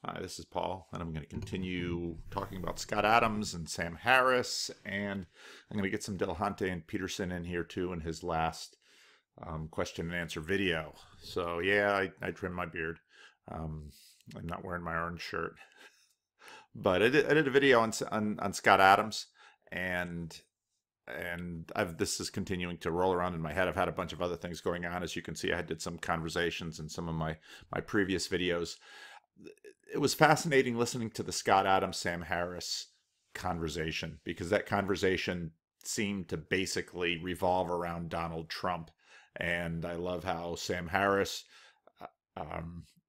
Hi, this is Paul, and I'm going to continue talking about Scott Adams and Sam Harris, and I'm going to get some Dillahunty and Peterson in here too in his last question and answer video. So yeah, I trimmed my beard. I'm not wearing my orange shirt, but I did a video on Scott Adams, and this is continuing to roll around in my head. I've had a bunch of other things going on. As you can see, I did some conversations in some of my previous videos. It was fascinating listening to the Scott Adams, Sam Harris conversation, because that conversation seemed to basically revolve around Donald Trump. And I love how Sam Harris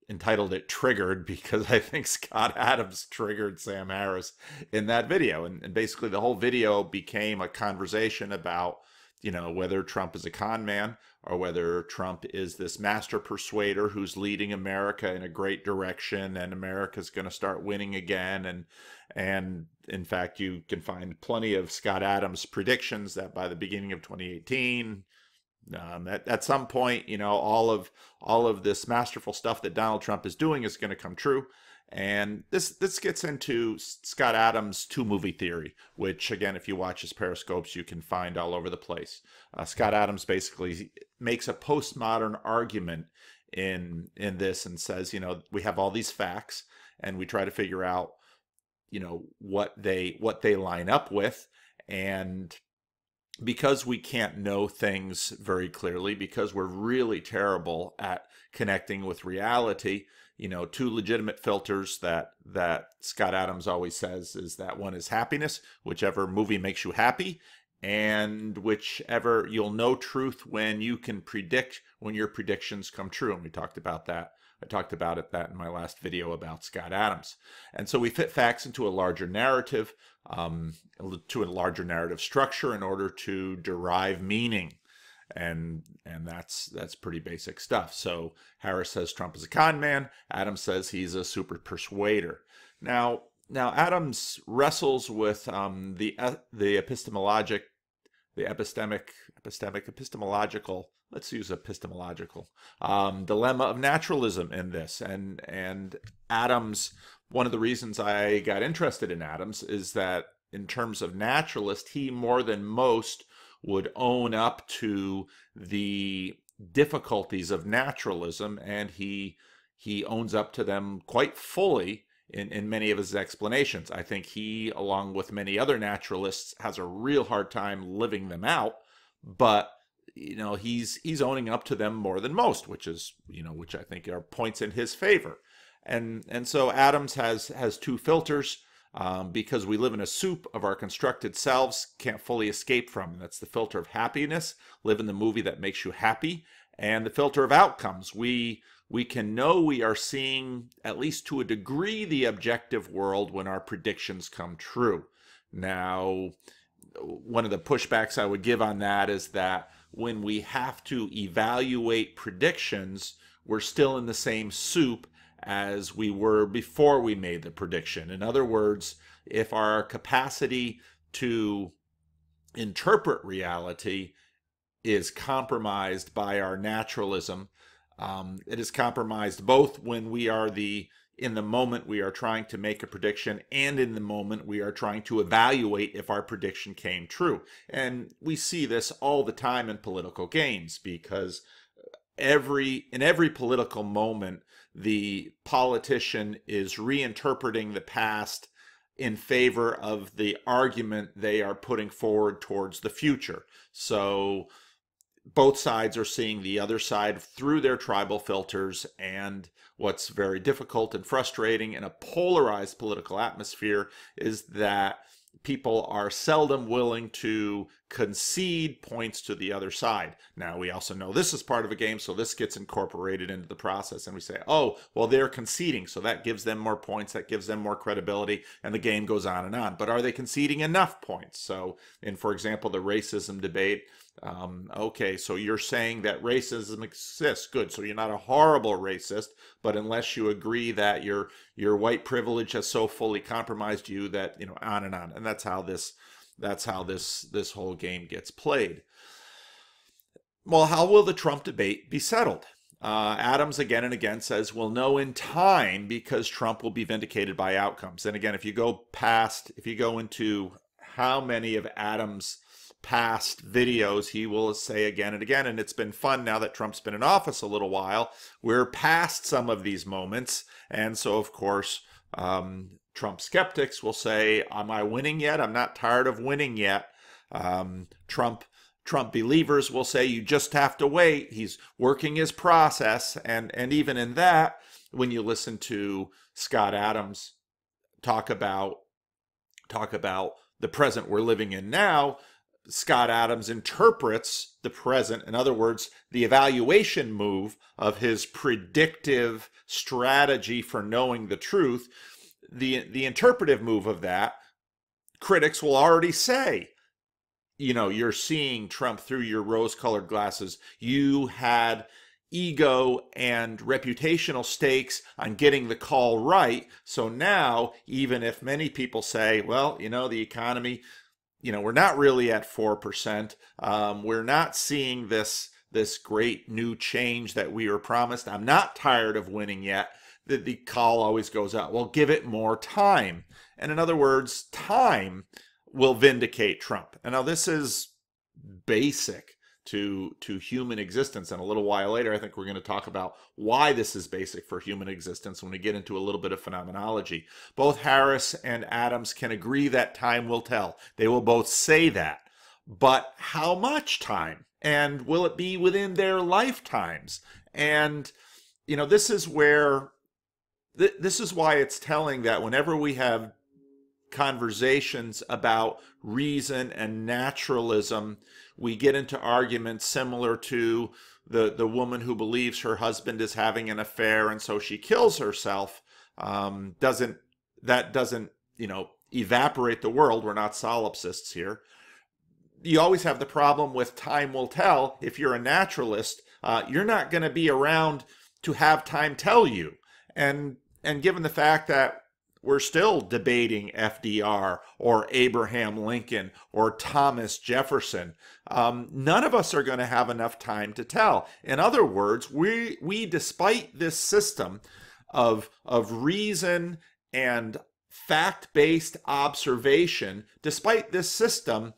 entitled it Triggered, because I think Scott Adams triggered Sam Harris in that video. And basically the whole video became a conversation about, you know, whether Trump is a con man or whether Trump is this master persuader who's leading America in a great direction and America's going to start winning again. And in fact, you can find plenty of Scott Adams predictions that by the beginning of 2018, at some point, you know, all of this masterful stuff that Donald Trump is doing is going to come true. And this gets into Scott Adams' two-movie theory, which, again, if you watch his periscopes, you can find all over the place. Scott Adams basically makes a postmodern argument in this and says, you know, we have all these facts, and we try to figure out, you know, what they line up with. And because we can't know things very clearly, because we're really terrible at connecting with reality, you know, two legitimate filters that Scott Adams always says is that one is happiness, whichever movie makes you happy, and whichever you'll know truth when you can predict when your predictions come true. And we talked about that. I talked about that in my last video about Scott Adams. And so we fit facts into a larger narrative, to a larger narrative structure in order to derive meaning. And that's pretty basic stuff. So Harris says Trump is a con man. Adams says he's a super persuader. Now Adams wrestles with the epistemological. Let's use epistemological dilemma of naturalism in this. And Adams, one of the reasons I got interested in Adams is that in terms of naturalist, he more than most would own up to the difficulties of naturalism, and he owns up to them quite fully in many of his explanations. I think he, along with many other naturalists, has a real hard time living them out, but you know, he's owning up to them more than most, which I think are points in his favor. And so Adams has two filters. Because we live in a soup of our constructed selves, can't fully escape from. That's the filter of happiness, live in the movie that makes you happy, and the filter of outcomes. We can know we are seeing, at least to a degree, the objective world when our predictions come true. Now, one of the pushbacks I would give on that is that when we have to evaluate predictions, we're still in the same soup as we were before we made the prediction. In other words, if our capacity to interpret reality is compromised by our naturalism, it is compromised both when we are in the moment we are trying to make a prediction and in the moment we are trying to evaluate if our prediction came true. And we see this all the time in political games, because in every political moment, the politician is reinterpreting the past in favor of the argument they are putting forward towards the future. So both sides are seeing the other side through their tribal filters, and what's very difficult and frustrating in a polarized political atmosphere is that people are seldom willing to concede points to the other side. Now, we also know this is part of a game, so this gets incorporated into the process, and we say, oh, well, they're conceding, so that gives them more points, that gives them more credibility, and the game goes on and on. But are they conceding enough points? So, for example, the racism debate, okay, so you're saying that racism exists. Good. So you're not a horrible racist, but unless you agree that your white privilege has so fully compromised you that, you know, on and on. And that's how this whole game gets played. Well, how will the Trump debate be settled? Adams again and again says we'll know in time because Trump will be vindicated by outcomes. And again, if you go into how many of Adams' past videos, he will say again and again, and it's been fun now that Trump's been in office a little while, we're past some of these moments. And so, of course, Trump skeptics will say, am I winning yet? I'm not tired of winning yet. Trump believers will say, you just have to wait. He's working his process. And even in that, when you listen to Scott Adams talk about the present we're living in now, Scott Adams interprets the present, in other words, the evaluation move of his predictive strategy for knowing the truth. The interpretive move of that, critics will already say, you're seeing Trump through your rose-colored glasses. You had ego and reputational stakes on getting the call right. So now, even if many people say, well, the economy, we're not really at 4%. We're not seeing this great new change that we were promised. I'm not tired of winning yet. The call always goes out. Well, give it more time. And in other words, time will vindicate Trump. And now this is basic to human existence. And a little while later, I think we're going to talk about why this is basic for human existence when we get into a little bit of phenomenology. Both Harris and Adams can agree that time will tell. They will both say that. But how much time? And will it be within their lifetimes? And, this is why it's telling that whenever we have conversations about reason and naturalism, we get into arguments similar to the woman who believes her husband is having an affair and so she kills herself. Doesn't evaporate the world. We're not solipsists here. You always have the problem with time will tell. If you're a naturalist, you're not going to be around to have time tell you. And given the fact that we're still debating FDR or Abraham Lincoln or Thomas Jefferson, none of us are going to have enough time to tell. In other words, we despite this system of reason and fact-based observation, despite this system,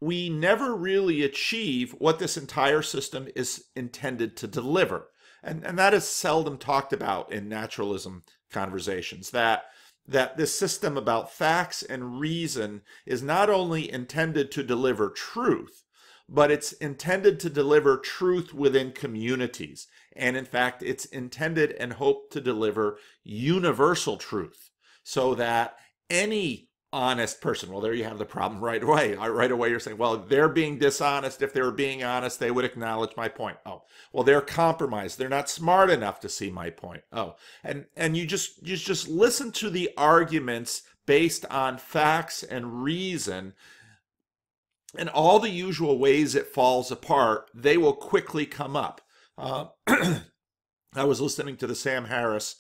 we never really achieve what this entire system is intended to deliver. And that is seldom talked about in naturalism conversations, that this system about facts and reason is not only intended to deliver truth, but it's intended to deliver truth within communities. And in fact, it's intended and hoped to deliver universal truth so that any honest person, well, there you have the problem right away. Right away you're saying, well, they're being dishonest. If they were being honest, they would acknowledge my point. Oh, well, they're compromised. They're not smart enough to see my point. Oh, and you just listen to the arguments based on facts and reason, and all the usual ways it falls apart, they will quickly come up. I was listening to the Sam Harris,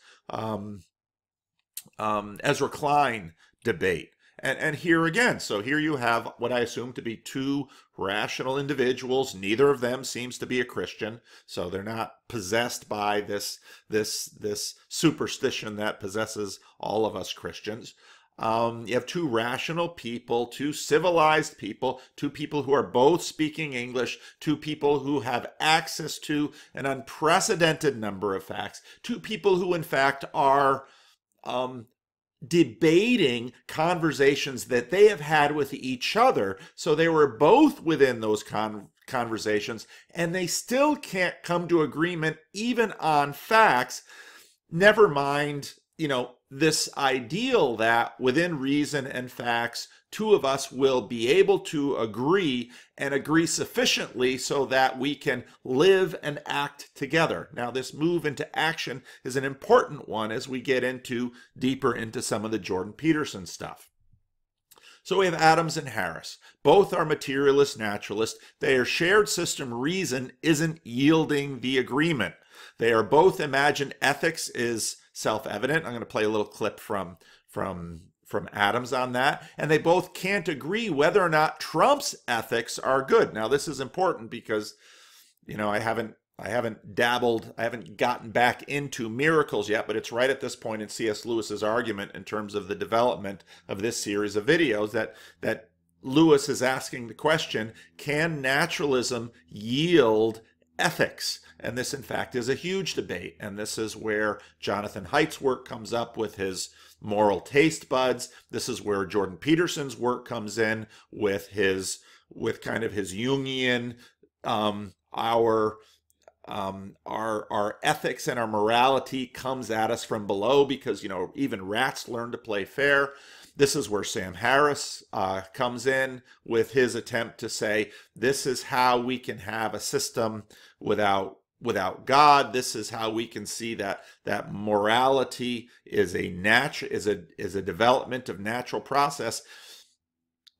Ezra Klein debate. And here again, so here you have what I assume to be two rational individuals. Neither of them seems to be a Christian, so they're not possessed by this superstition that possesses all of us Christians. You have two rational people, two civilized people, two people who are both speaking English, two people who have access to an unprecedented number of facts, two people who in fact are debating conversations that they have had with each other. So they were both within those conversations, and they still can't come to agreement even on facts. Never mind, this ideal that within reason and facts, two of us will be able to agree and agree sufficiently so that we can live and act together. Now, this move into action is an important one as we get deeper into some of the Jordan Peterson stuff. So we have Adams and Harris. Both are materialist naturalists. Their shared system reason isn't yielding the agreement. They are both imagine ethics is self-evident. I'm going to play a little clip from Adams on that. And they both can't agree whether or not Trump's ethics are good. Now, this is important because, I dabbled, I haven't gotten back into miracles yet, but it's right at this point in C.S. Lewis's argument in terms of the development of this series of videos that Lewis is asking the question, can naturalism yield ethics? And this, in fact, is a huge debate. And this is where Jonathan Haidt's work comes up with his moral taste buds. This is where Jordan Peterson's work comes in with kind of his Jungian, our ethics and our morality comes at us from below because, even rats learn to play fair. This is where Sam Harris comes in with his attempt to say, this is how we can have a system without God. This is how we can see that morality is a development of natural process.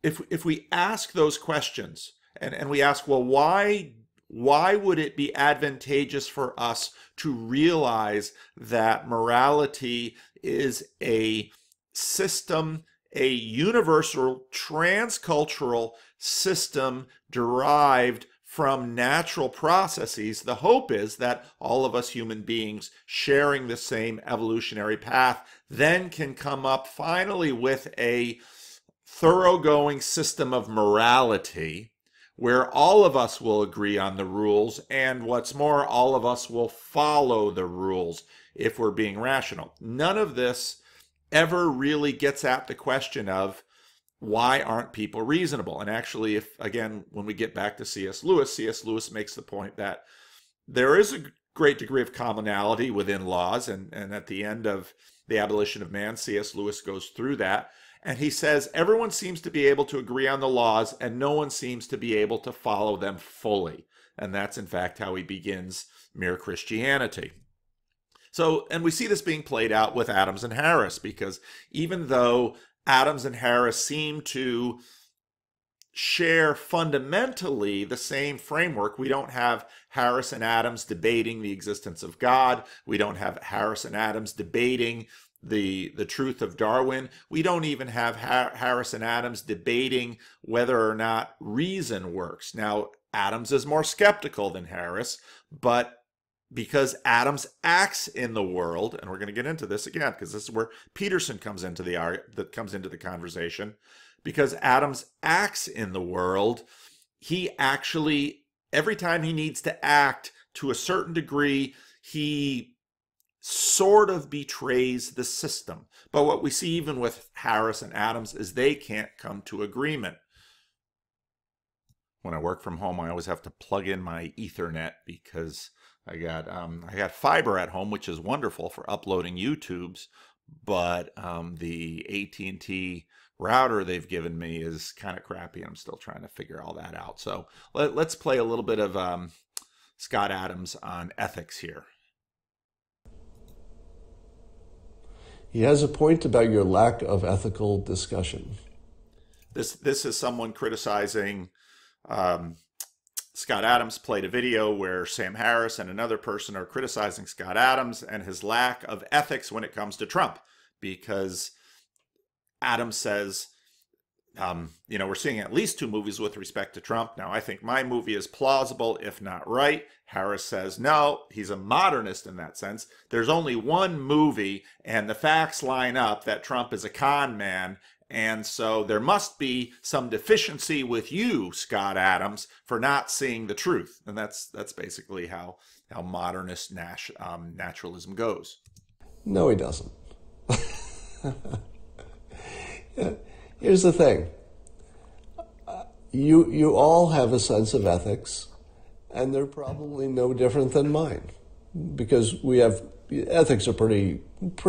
If we ask those questions and we ask, well, why would it be advantageous for us to realize that morality is a system, a universal transcultural system derived from natural processes? The hope is that all of us human beings sharing the same evolutionary path then can come up finally with a thoroughgoing system of morality where all of us will agree on the rules, and what's more, all of us will follow the rules if we're being rational. None of this ever really gets at the question of why aren't people reasonable? And actually, when we get back to C.S. Lewis makes the point that there is a great degree of commonality within laws, and at the end of The Abolition of Man, C.S. Lewis goes through that, and he says everyone seems to be able to agree on the laws, and no one seems to be able to follow them fully. And that's, in fact, how he begins Mere Christianity. So, and we see this being played out with Adams and Harris, because even though Adams and Harris seem to share fundamentally the same framework, we don't have Harris and Adams debating the existence of God. We don't have Harris and Adams debating the truth of Darwin. We don't even have Harris and Adams debating whether or not reason works. Now, Adams is more skeptical than Harris, but because Adams acts in the world, and we're going to get into this again because this is where Peterson comes into the conversation. Because Adams acts in the world, he actually, every time he needs to act to a certain degree, he sort of betrays the system. But what we see even with Harris and Adams is they can't come to agreement. When I work from home, I always have to plug in my Ethernet because I got fiber at home, which is wonderful for uploading YouTubes, but the AT&T router they've given me is kind of crappy, and I'm still trying to figure all that out. So let's play a little bit of Scott Adams on ethics here. He has a point about your lack of ethical discussion. This is someone criticizing Scott Adams. Played a video where Sam Harris and another person are criticizing Scott Adams and his lack of ethics when it comes to Trump, because Adams says, we're seeing at least 2 movies with respect to Trump. Now, I think my movie is plausible, if not right. Harris says, no, he's a modernist in that sense. There's only one movie, and the facts line up that Trump is a con man. And so there must be some deficiency with you, Scott Adams, for not seeing the truth. And that's basically how modernist naturalism goes. No, he doesn't. Here's the thing. You all have a sense of ethics, and they're probably no different than mine, because ethics are pretty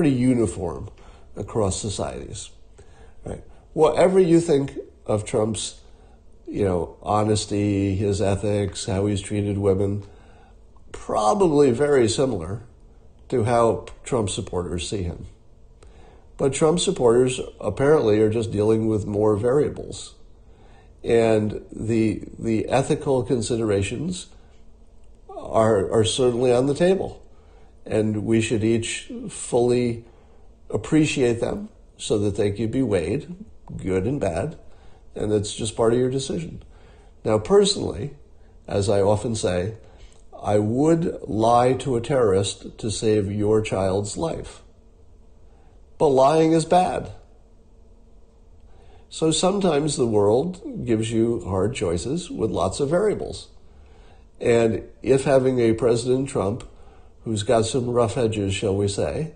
uniform across societies, right? Whatever you think of Trump's, honesty, his ethics, how he's treated women, probably very similar to how Trump supporters see him. But Trump supporters apparently are just dealing with more variables. And the ethical considerations are certainly on the table. And we should each fully appreciate them so that they can be weighed, good and bad, and it's just part of your decision. Now, personally, as I often say, I would lie to a terrorist to save your child's life. But lying is bad. So sometimes the world gives you hard choices with lots of variables. And if having a President Trump who's got some rough edges, shall we say,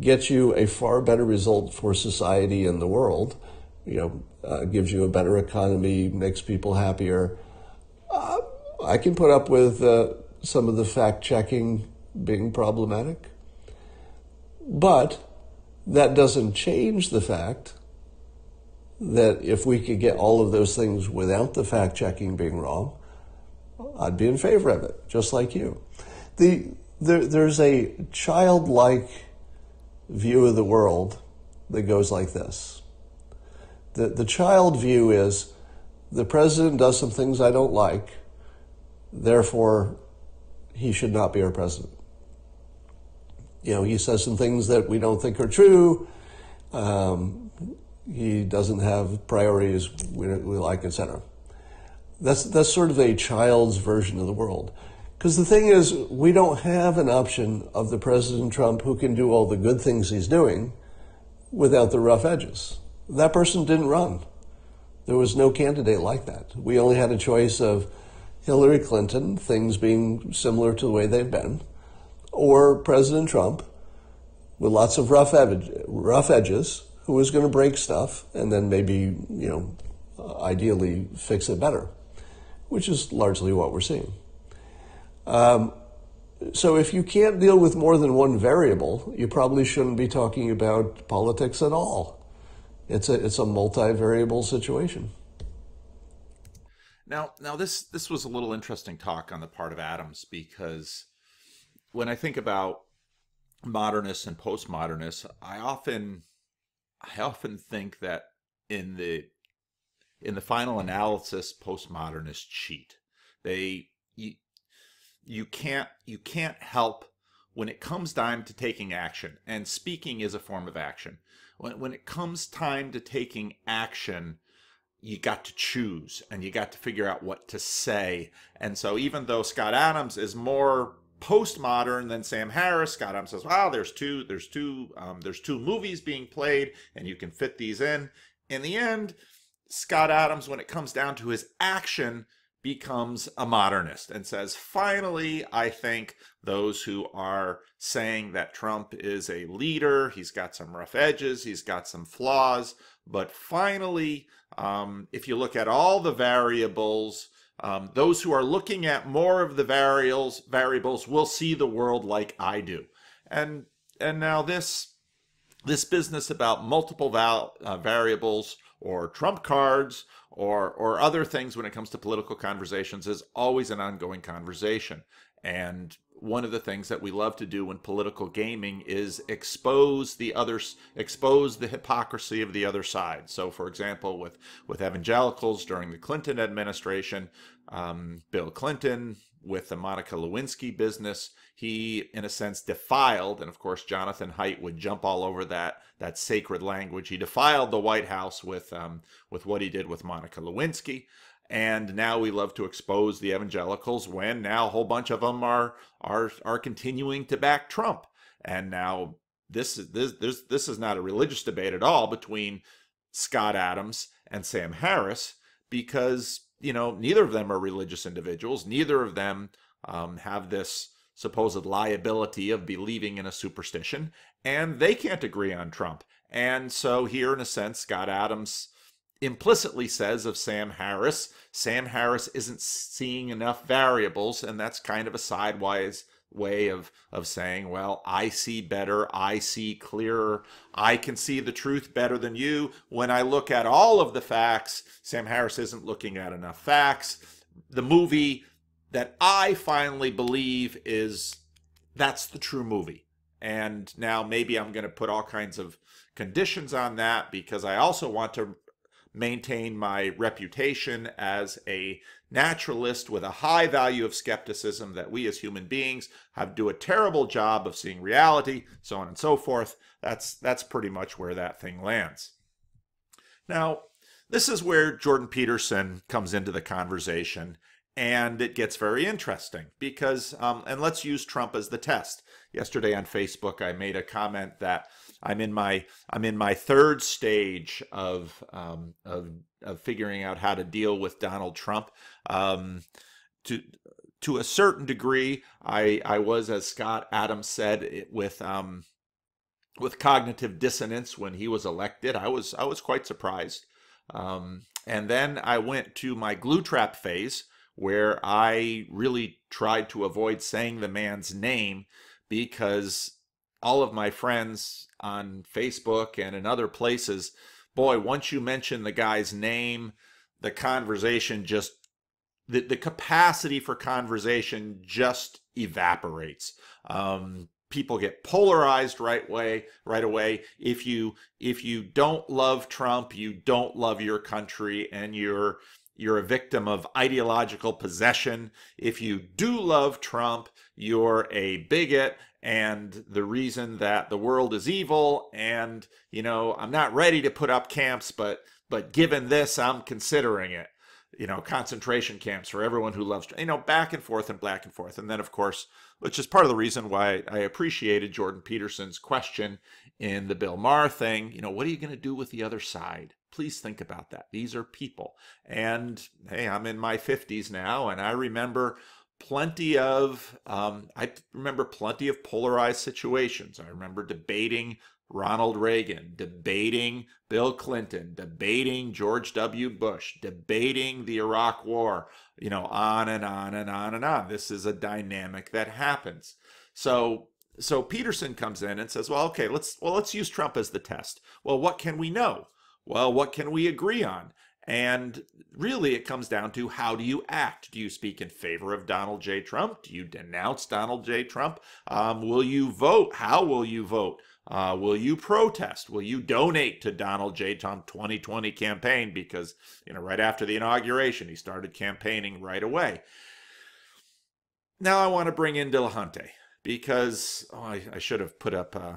gets you a far better result for society and the world, gives you a better economy, makes people happier, I can put up with some of the fact-checking being problematic. But that doesn't change the fact that if we could get all of those things without the fact-checking being wrong, I'd be in favor of it, just like you. There's a childlike view of the world that goes like this. The child view is, the president does some things I don't like, therefore he should not be our president. He says some things that we don't think are true, he doesn't have priorities we like, etc. That's sort of a child's version of the world. Because the thing is, we don't have an option of the President Trump who can do all the good things he's doing without the rough edges. That person didn't run. There was no candidate like that. We only had a choice of Hillary Clinton, things being similar to the way they've been, or President Trump with lots of rough edges, who was going to break stuff and then maybe, ideally fix it better, which is largely what we're seeing. So if you can't deal with more than one variable, you probably shouldn't be talking about politics at all. It's a multivariable situation. Now this was a little interesting talk on the part of Adams, because when I think about modernists and postmodernists, I often think that in the final analysis, postmodernists cheat. You can't help when it comes time to taking action, and speaking is a form of action. When it comes time to taking action, you got to choose and you got to figure out what to say. And so even though Scott Adams is more postmodern than Sam Harris, Scott Adams says, "Wow, there's two movies being played, and you can fit these in." In the end, Scott Adams, when it comes down to his action, becomes a modernist and says, finally, I think those who are saying that Trump is a leader, he's got some rough edges, he's got some flaws, but finally, if you look at all the variables, those who are looking at more of the variables will see the world like I do. And now this business about multiple variables or trump cards or other things when it comes to political conversations is always an ongoing conversation. And one of the things that we love to do in political gaming is expose the hypocrisy of the other side. So, for example, with evangelicals during the Clinton administration, Bill Clinton, with the Monica Lewinsky business, he, in a sense, defiled, and of course Jonathan Haidt would jump all over that sacred language. He defiled the White House with what he did with Monica Lewinsky. And now we love to expose the evangelicals when now a whole bunch of them are continuing to back Trump. And now this is not a religious debate at all between Scott Adams and Sam Harris, because neither of them are religious individuals. Neither of them have this supposed liability of believing in a superstition, and they can't agree on Trump. And so here, in a sense, Scott Adams implicitly says of Sam Harris isn't seeing enough variables, and that's kind of a sidewise way of saying, well, I see better, I see clearer, I can see the truth better than you. When I look at all of the facts, Sam Harris isn't looking at enough facts. The movie that I finally believe that's the true movie. And now maybe I'm going to put all kinds of conditions on that, because I also want to maintain my reputation as a naturalist with a high value of skepticism, that we as human beings do a terrible job of seeing reality, so on and so forth. That's pretty much where that thing lands. Now, this is where Jordan Peterson comes into the conversation, And it gets very interesting because, and let's use Trump as the test. Yesterday on Facebook, I made a comment that I'm in my third stage of figuring out how to deal with Donald Trump. To to a certain degree, I was, as Scott Adams said, with cognitive dissonance when he was elected. I was quite surprised. And then I went to my glue trap phase, where I really tried to avoid saying the man's name because all of my friends on Facebook and in other places, boy, once you mention the guy's name, the conversation just, the capacity for conversation just evaporates. People get polarized right away. If you don't love Trump, you don't love your country, and you're a victim of ideological possession. If you do love Trump, you're a bigot, and the reason that the world is evil. And I'm not ready to put up camps, but given this, I'm considering it. Concentration camps for everyone who loves, back and forth and back and forth. And then, of course, which is part of the reason why I appreciated Jordan Peterson's question in the Bill Maher thing, what are you going to do with the other side? Please think about that. These are people. And hey, I'm in my 50s now, and I remember plenty of polarized situations. I remember debating Ronald Reagan, debating Bill Clinton, debating George W. Bush, debating the Iraq War, on and on and on and on. This is a dynamic that happens. So Peterson comes in and says, well, okay, let's use Trump as the test. Well, what can we know? Well, what can we agree on? And really, it comes down to, how do you act? Do you speak in favor of Donald J. Trump? Do you denounce Donald J. Trump? Will you vote? How will you vote? Will you protest? Will you donate to Donald J. Trump 2020 campaign? Because, right after the inauguration, he started campaigning right away. Now I want to bring in Dillahunty because I should have put up, let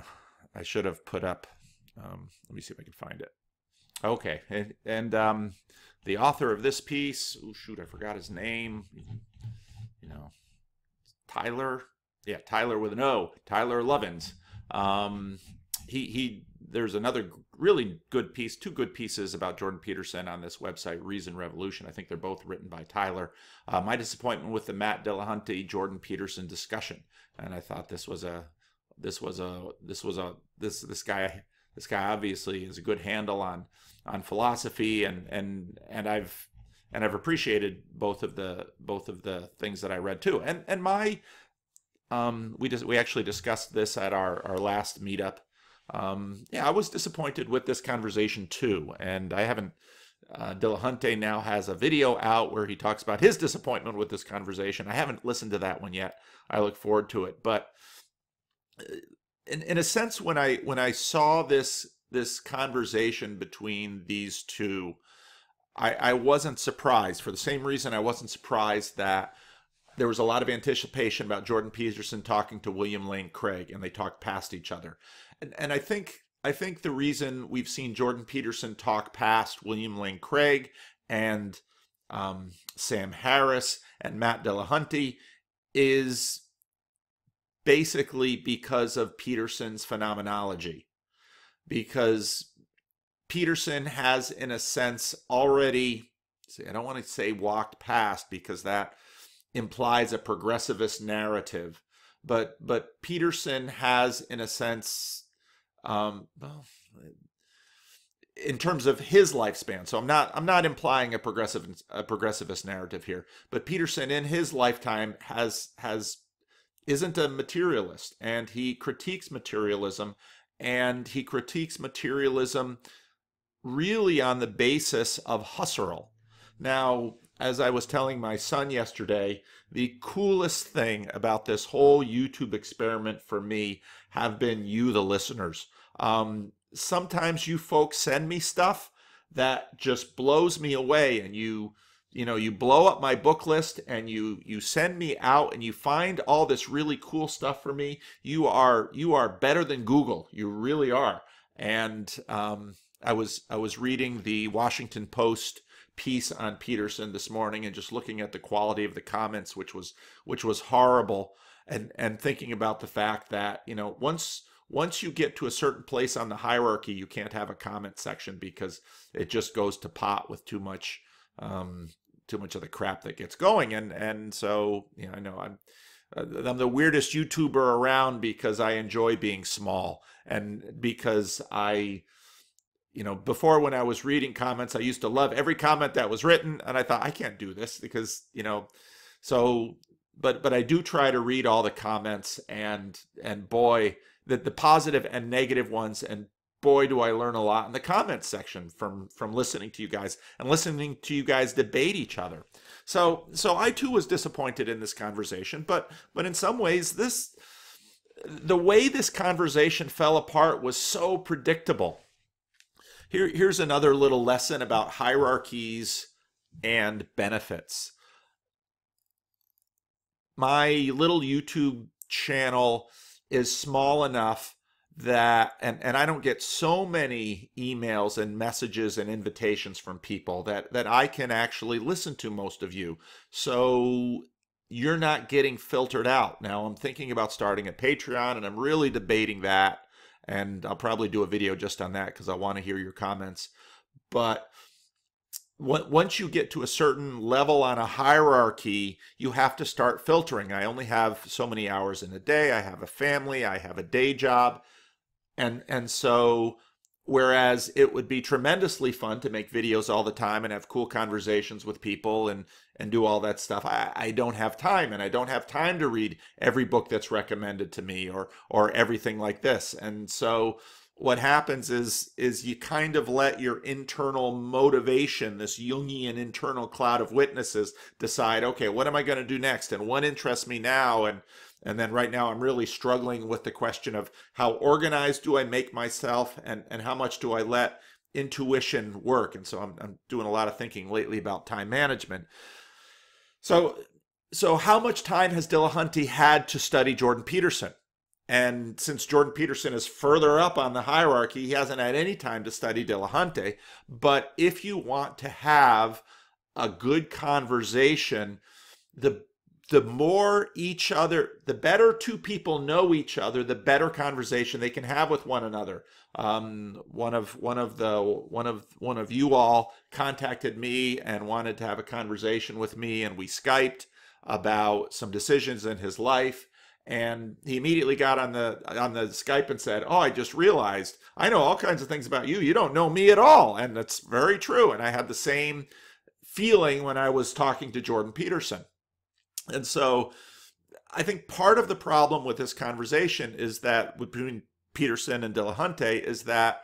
me see if I can find it. Okay, and the author of this piece, oh shoot, I forgot his name. Tyler with an O, Tyler Lovins. There's another really good piece, two good pieces about Jordan Peterson on this website, Reason Revolution. I think they're both written by Tyler. My disappointment with the Matt Dillahunty Jordan Peterson discussion, and I thought this guy obviously has a good handle on philosophy, and I've appreciated both of the things that I read too. And my we actually discussed this at our last meetup. I was disappointed with this conversation too, and I haven't. Dillahunty now has a video out where he talks about his disappointment with this conversation. I haven't listened to that one yet. I look forward to it, but in a sense, when I saw this conversation between these two, I wasn't surprised, for the same reason I wasn't surprised that there was a lot of anticipation about Jordan Peterson talking to William Lane Craig, and they talked past each other. And I think the reason we've seen Jordan Peterson talk past William Lane Craig and Sam Harris and Matt Dillahunty is basically because of Peterson's phenomenology. Because Peterson has, in a sense, already, I don't want to say walked past, because that implies a progressivist narrative, but Peterson has, in a sense, in terms of his lifespan. So I'm not implying a progressivist narrative here, but Peterson in his lifetime isn't a materialist, and he critiques materialism, and he critiques materialism really on the basis of Husserl. Now, as I was telling my son yesterday, the coolest thing about this whole YouTube experiment for me have been you, the listeners. Sometimes you folks send me stuff that just blows me away, and you blow up my book list, and you send me out, and you find all this really cool stuff for me. You are better than Google. You really are. And I was reading the Washington Post piece on Peterson this morning and just looking at the quality of the comments, which was horrible, and thinking about the fact that, you know, once you get to a certain place on the hierarchy, you can't have a comment section because it just goes to pot with too much of the crap that gets going. And so, you know, I know I'm the weirdest YouTuber around because I enjoy being small, and because you know, before, when I was reading comments, I used to love every comment that was written, and I thought, I can't do this because, you know, so, but I do try to read all the comments, and boy, the positive and negative ones, and boy, do I learn a lot in the comments section from listening to you guys and listening to you guys debate each other. So I too was disappointed in this conversation, but in some ways, the way this conversation fell apart was so predictable. Here's another little lesson about hierarchies and benefits. My little YouTube channel is small enough that, and I don't get so many emails and messages and invitations from people that I can actually listen to most of you. So you're not getting filtered out. Now I'm thinking about starting a Patreon, and I'm really debating that. And I'll probably do a video just on that because I want to hear your comments. But once you get to a certain level on a hierarchy, you have to start filtering. I only have so many hours in a day. I have a family. I have a day job. And so, whereas it would be tremendously fun to make videos all the time and have cool conversations with people and do all that stuff, I don't have time, and I don't have time to read every book that's recommended to me or everything like this. And so what happens is you kind of let your internal motivation, this Jungian internal cloud of witnesses, decide, okay, what am I going to do next? And what interests me now? And then right now I'm really struggling with the question of how organized do I make myself, and how much do I let intuition work? And so I'm doing a lot of thinking lately about time management. So how much time has Dillahunty had to study Jordan Peterson? And since Jordan Peterson is further up on the hierarchy, he hasn't had any time to study Dillahunty. But if you want to have a good conversation, the more each other, the better two people know each other, the better conversation they can have with one another. One of you all contacted me and wanted to have a conversation with me, and we Skyped about some decisions in his life. And he immediately got on the Skype and said, "Oh, I just realized I know all kinds of things about you. You don't know me at all." And that's very true. And I had the same feeling when I was talking to Jordan Peterson. And so I think part of the problem with this conversation is that between Peterson and Dillahunty is that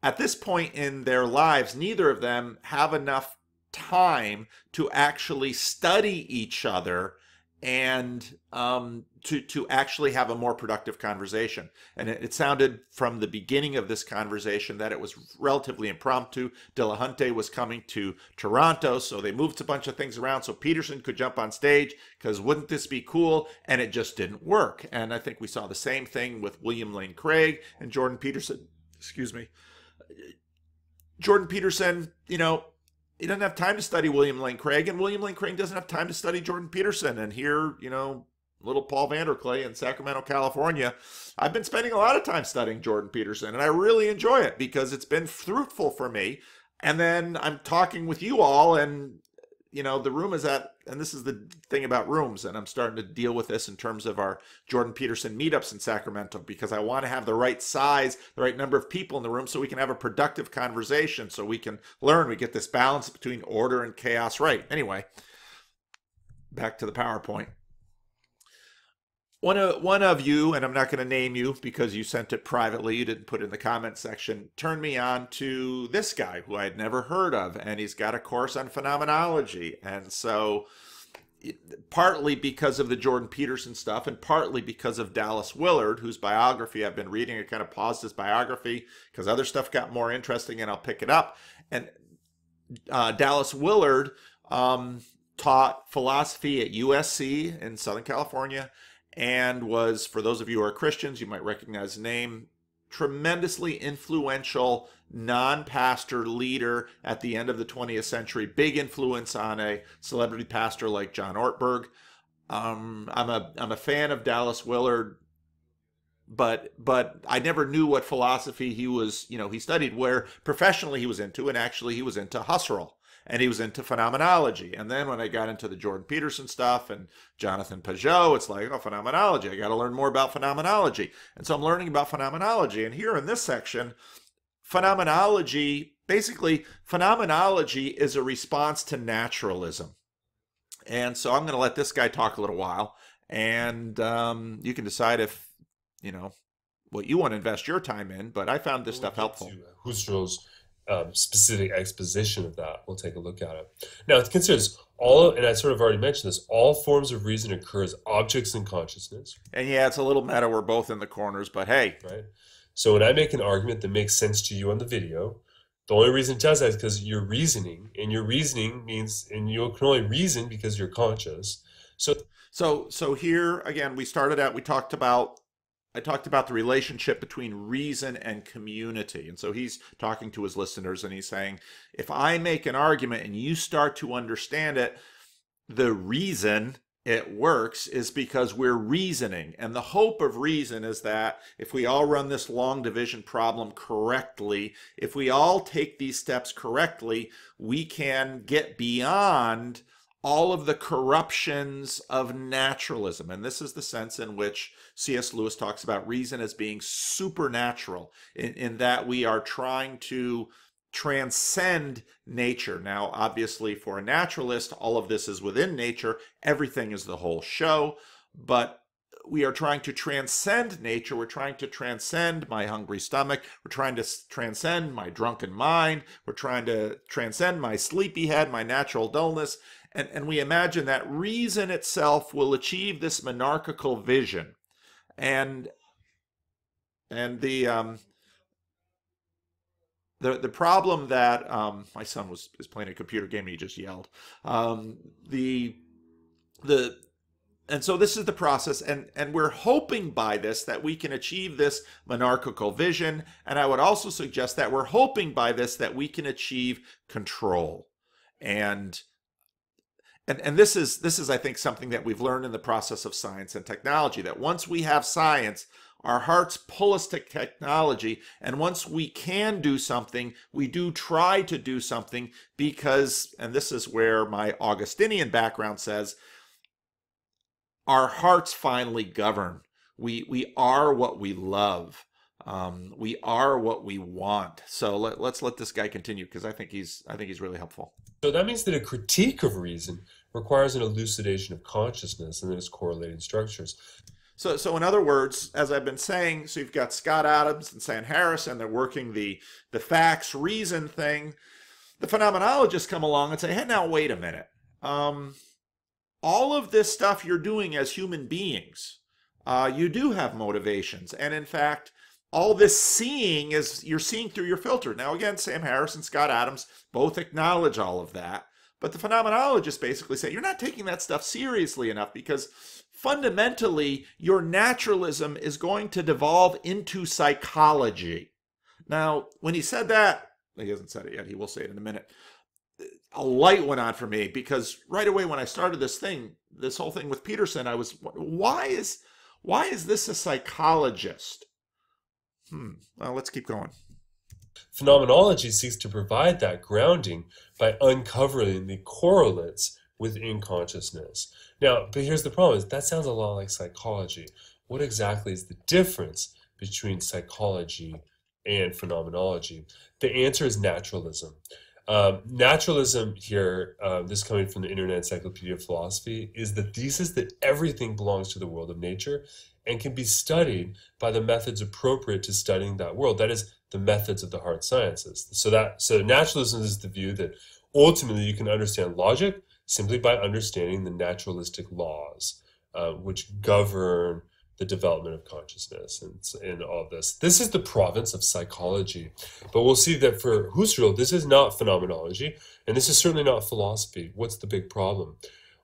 at this point in their lives, neither of them have enough time to actually study each other and to actually have a more productive conversation. And it sounded from the beginning of this conversation that it was relatively impromptu. Dillahunty was coming to Toronto, so they moved a bunch of things around so Peterson could jump on stage, because wouldn't this be cool? And it just didn't work. And I think we saw the same thing with William Lane Craig and Jordan Peterson. Excuse me. Jordan Peterson, you know, he doesn't have time to study William Lane Craig, and William Lane Craig doesn't have time to study Jordan Peterson. And here, you know, little Paul Vanderklay in Sacramento, California, I've been spending a lot of time studying Jordan Peterson, and I really enjoy it because it's been fruitful for me. And then I'm talking with you all, and, you know, the room is at, and this is the thing about rooms, and I'm starting to deal with this in terms of our Jordan Peterson meetups in Sacramento, because I want to have the right size, the right number of people in the room so we can have a productive conversation, so we can learn, we get this balance between order and chaos right. Anyway, back to the PowerPoint. One of you, and I'm not going to name you because you sent it privately, you didn't put it in the comment section, turned me on to this guy who I had never heard of, and he's got a course on phenomenology. And so partly because of the Jordan Peterson stuff, and partly because of Dallas Willard, whose biography I've been reading, I kind of paused his biography because other stuff got more interesting and I'll pick it up. And Dallas Willard taught philosophy at USC in Southern California, and was, for those of you who are Christians, you might recognize the name, tremendously influential non-pastor leader at the end of the 20th century, big influence on a celebrity pastor like John Ortberg. I'm a fan of Dallas Willard, but I never knew what philosophy he was, he studied, where professionally he was into, and actually he was into Husserl, and he was into phenomenology. And then when I got into the Jordan Peterson stuff and Jonathan Pageau, it's like, oh, phenomenology, I got to learn more about phenomenology. And so I'm learning about phenomenology. And here in this section, phenomenology is a response to naturalism. And so I'm going to let this guy talk a little while, and you can decide if, what you want to invest your time in, but I found this stuff helpful. Husserl's specific exposition of that. We'll take a look at it. Now, it considers all, and I sort of already mentioned this, all forms of reason occur as objects in consciousness. And yeah, it's a little meta. We're both in the corners, but hey. Right. So when I make an argument that makes sense to you on the video, the only reason it does that is because you're reasoning, and your reasoning means, and you can only reason because you're conscious. So here again, I talked about the relationship between reason and community. And so he's talking to his listeners and he's saying, if I make an argument and you start to understand it, the reason it works is because we're reasoning. And the hope of reason is that if we all run this long division problem correctly, if we all take these steps correctly, we can get beyond all of the corruptions of naturalism. And this is the sense in which CS Lewis talks about reason as being supernatural, in that we are trying to transcend nature. Now, obviously, for a naturalist, all of this is within nature. Everything is the whole show. But we are trying to transcend nature. We're trying to transcend my hungry stomach. We're trying to transcend my drunken mind. We're trying to transcend my sleepy head, my natural dullness. And we imagine that reason itself will achieve this monarchical vision. And the problem that my son is playing a computer game and he just yelled. And so this is the process, and we're hoping by this that we can achieve this monarchical vision. And I would also suggest that we're hoping by this that we can achieve control. And this is, I think, something that we've learned in the process of science and technology, that once we have science, our hearts pull us to technology, and once we can do something, we do try to do something because, and this is where my Augustinian background says, our hearts finally govern. We are what we love. We are what we want. So let's let this guy continue, because I think he's really helpful. So that means that a critique of reason requires an elucidation of consciousness and then its correlating structures. So in other words, as I've been saying, so you've got Scott Adams and Sam Harris, and they're working the facts reason thing. The phenomenologists come along and say, hey, now wait a minute. All of this stuff you're doing as human beings, you do have motivations. And in fact, all this seeing is you're seeing through your filter. Now, again, Sam Harris and Scott Adams both acknowledge all of that. But the phenomenologists basically say you're not taking that stuff seriously enough, because fundamentally your naturalism is going to devolve into psychology. Now, when he said that, he hasn't said it yet, he will say it in a minute, a light went on for me, because right away when I started this whole thing with Peterson, I was, why is this a psychologist? Well, let's keep going. Phenomenology seeks to provide that grounding by uncovering the correlates within consciousness. Now, but here's the problem, is that sounds a lot like psychology. What exactly is the difference between psychology and phenomenology? The answer is naturalism. Naturalism here, this coming from the Internet Encyclopedia of Philosophy, is the thesis that everything belongs to the world of nature and can be studied by the methods appropriate to studying that world. That is, the methods of the hard sciences. So naturalism is the view that ultimately you can understand logic simply by understanding the naturalistic laws, which govern the development of consciousness and all of this. This is the province of psychology. But we'll see that for Husserl, this is not phenomenology, and this is certainly not philosophy. What's the big problem?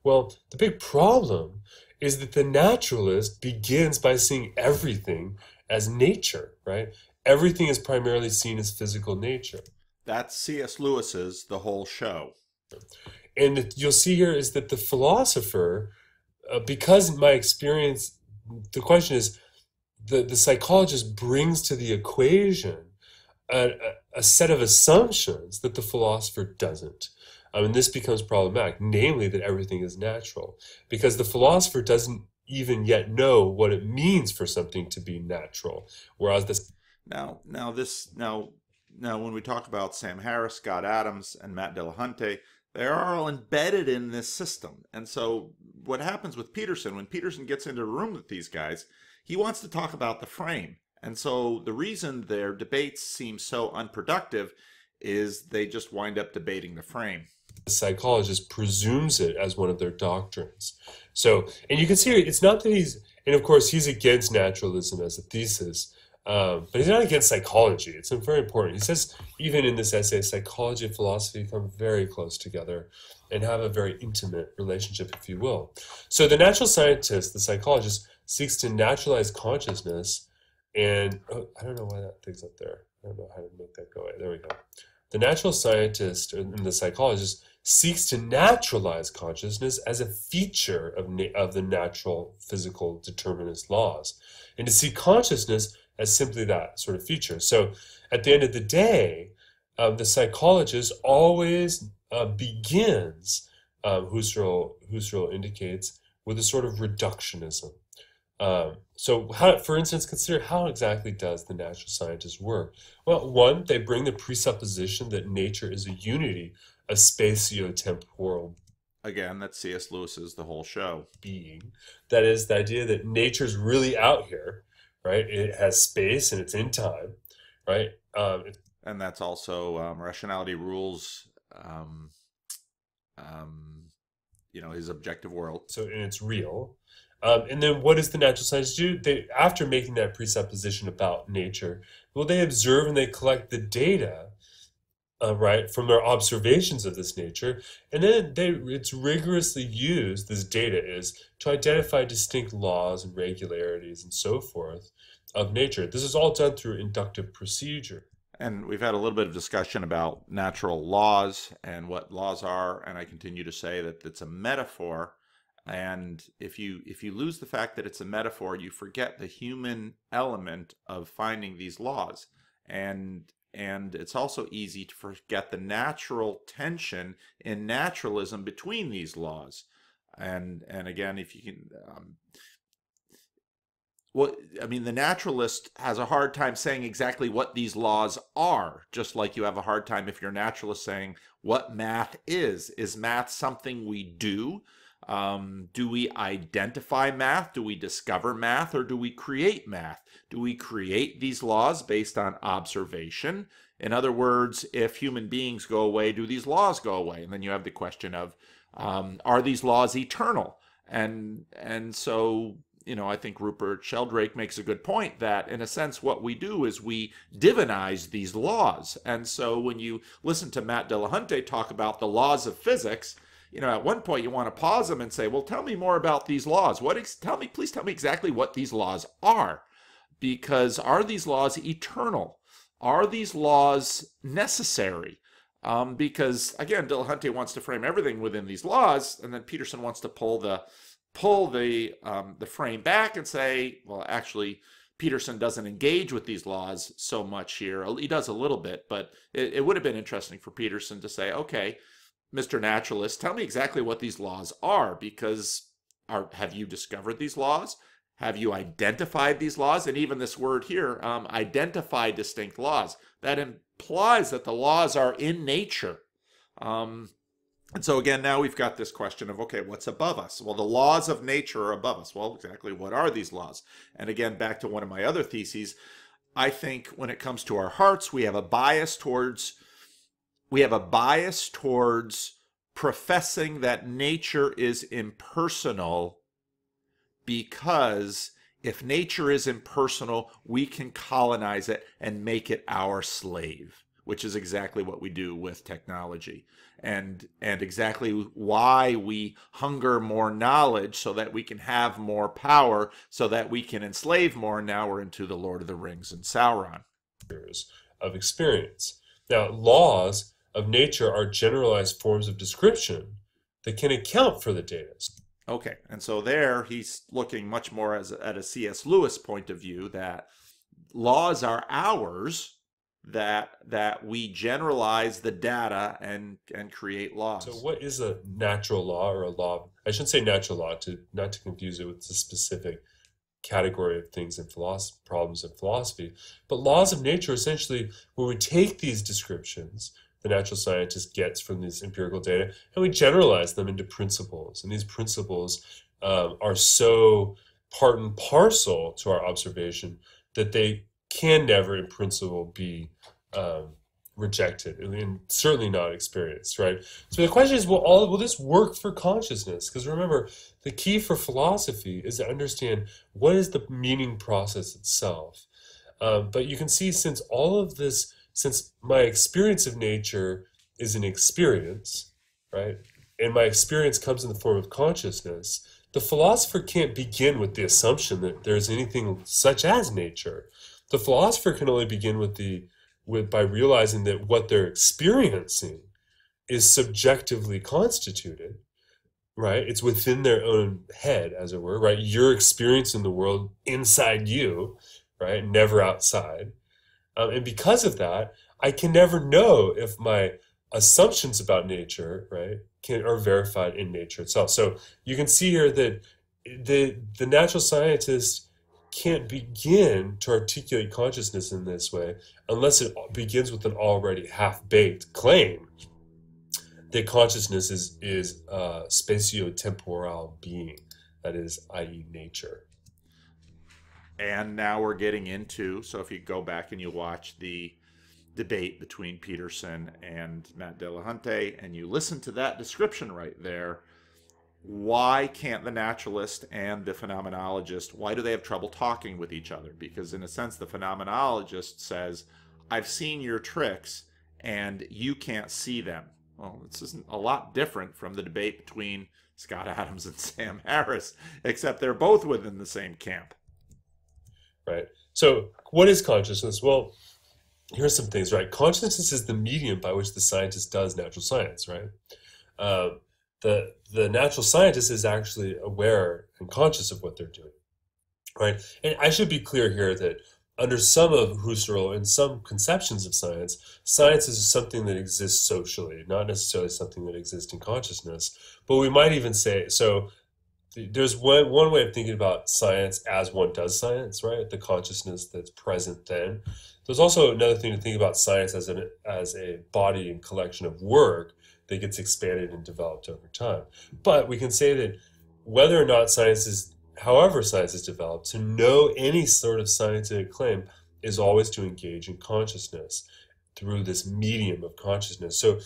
Well, the big problem is that the naturalist begins by seeing everything as nature, right? everything is primarily seen as physical nature. That's C.S. Lewis's The Whole Show. And you'll see here is that the philosopher, because in my experience, the question is, the psychologist brings to the equation a set of assumptions that the philosopher doesn't. And this becomes problematic, namely that everything is natural, because the philosopher doesn't even yet know what it means for something to be natural, whereas this. Now, when we talk about Sam Harris, Scott Adams, and Matt Dillahunty, they are all embedded in this system. And so what happens with Peterson, when Peterson gets into a room with these guys, he wants to talk about the frame. And so the reason their debates seem so unproductive is they just wind up debating the frame. The psychologist presumes it as one of their doctrines. So, and you can see it's not that he's, and of course he's against naturalism as a thesis, but he's not against psychology. It's very important. He says, even in this essay, psychology and philosophy come very close together and have a very intimate relationship, if you will. So the natural scientist, the psychologist, seeks to naturalize consciousness, and I don't know why that thing's up there. I don't know how to make that go away. There we go. The natural scientist and the psychologist seeks to naturalize consciousness as a feature of the natural physical determinist laws, and to see consciousness as simply that sort of feature. So at the end of the day, the psychologist always begins, Husserl indicates, with a sort of reductionism. So how, for instance, consider how exactly does the natural scientist work? Well, one, they bring the presupposition that nature is a unity, a spatio-temporal. Again, that's C.S. Lewis's The Whole Show. Being. That is the idea that nature's really out here, right? It has space and it's in time, right? And that's also rationality rules, his objective world. So, and it's real. And then what does the natural scientist do? They, after making that presupposition about nature, well, they observe and they collect the data, right, from their observations of this nature, and then it's rigorously used, this data is, to identify distinct laws and regularities and so forth of nature. This is all done through inductive procedure. And we've had a little bit of discussion about natural laws and what laws are, and I continue to say that it's a metaphor. And if you lose the fact that it's a metaphor, you forget the human element of finding these laws. And it's also easy to forget the natural tension in naturalism between these laws. And again, if you can, the naturalist has a hard time saying exactly what these laws are, just like you have a hard time if you're a naturalist saying what math is. Is math something we do? Do we identify math? Do we discover math? Or do we create math? Do we create these laws based on observation? In other words, if human beings go away, do these laws go away? And then you have the question of, are these laws eternal? And so, I think Rupert Sheldrake makes a good point that, in a sense, what we do is we divinize these laws. And so when you listen to Matt Dillahunty talk about the laws of physics, at one point you want to pause them and say, well, tell me more about these laws. Please tell me exactly what these laws are. Because are these laws eternal? Are these laws necessary? Because, again, Dillahunty wants to frame everything within these laws, and then Peterson wants to pull the frame back and say, well, actually, Peterson doesn't engage with these laws so much here. He does a little bit, but it would have been interesting for Peterson to say, okay, Mr. Naturalist, tell me exactly what these laws are, because have you discovered these laws? Have you identified these laws? And even this word here, identify distinct laws. That implies that the laws are in nature. And so again, now we've got this question of, okay, what's above us? Well, the laws of nature are above us. Well, exactly what are these laws? And again, back to one of my other theses, I think when it comes to our hearts, we have a bias towards professing that nature is impersonal, because if nature is impersonal, we can colonize it and make it our slave, which is exactly what we do with technology, and exactly why we hunger more knowledge, so that we can have more power, so that we can enslave more. Now we're into the Lord of the Rings and Sauron. of experience. Now, laws of nature are generalized forms of description that can account for the data. Okay, and so there he's looking much more at a C.S. Lewis point of view, that laws are ours, that we generalize the data and create laws. So what is a natural law, or a law? I shouldn't say natural law, not to confuse it with the specific category of things in philosophy, problems in philosophy. But laws of nature, essentially, where we take these descriptions the natural scientist gets from these empirical data, and we generalize them into principles. And these principles are so part and parcel to our observation that they can never, in principle, be rejected, and certainly not experienced, right? So the question is, will this work for consciousness? Because remember, the key for philosophy is to understand what is the meaning process itself. But you can see, since all of this, since my experience of nature is an experience, right? And my experience comes in the form of consciousness, the philosopher can't begin with the assumption that there's anything such as nature. The philosopher can only begin by realizing that what they're experiencing is subjectively constituted, right? It's within their own head, as it were, right? You're experiencing the world inside you, right? Never outside. And because of that, I can never know if my assumptions about nature, right, are verified in nature itself. So you can see here that the natural scientist can't begin to articulate consciousness in this way unless it begins with an already half-baked claim that consciousness is spatio-temporal being, that is, i.e. nature. And now we're getting into, so if you go back and you watch the debate between Peterson and Matt Dillahunty, and you listen to that description right there, why can't the naturalist and the phenomenologist, why do they have trouble talking with each other? Because in a sense, the phenomenologist says, I've seen your tricks and you can't see them. Well, this isn't a lot different from the debate between Scott Adams and Sam Harris, except they're both within the same camp. Right. So what is consciousness? Well, here's some things, right? Consciousness is the medium by which the scientist does natural science, right? The natural scientist is actually aware and conscious of what they're doing, right? And I should be clear here that under some of Husserl and some conceptions of science, science is something that exists socially, not necessarily something that exists in consciousness. But we might even say, so there's one way of thinking about science as one does science, right? The consciousness that's present then. There's also another thing to think about science as a body and collection of work that gets expanded and developed over time. But we can say that whether or not however science is developed, to know any sort of scientific claim is always to engage in consciousness through this medium of consciousness. So,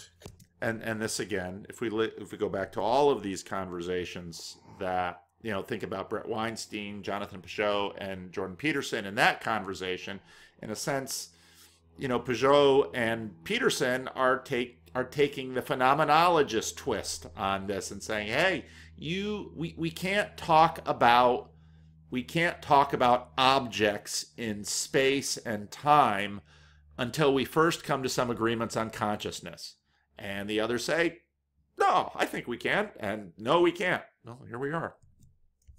and this again, if we go back to all of these conversations that, think about Brett Weinstein, Jonathan Peugeot, and Jordan Peterson in that conversation, in a sense, Peugeot and Peterson are taking the phenomenologist twist on this and saying, hey, we can't talk about objects in space and time until we first come to some agreements on consciousness. And the others say, no, I think we can, and no, we can't. Well, here we are.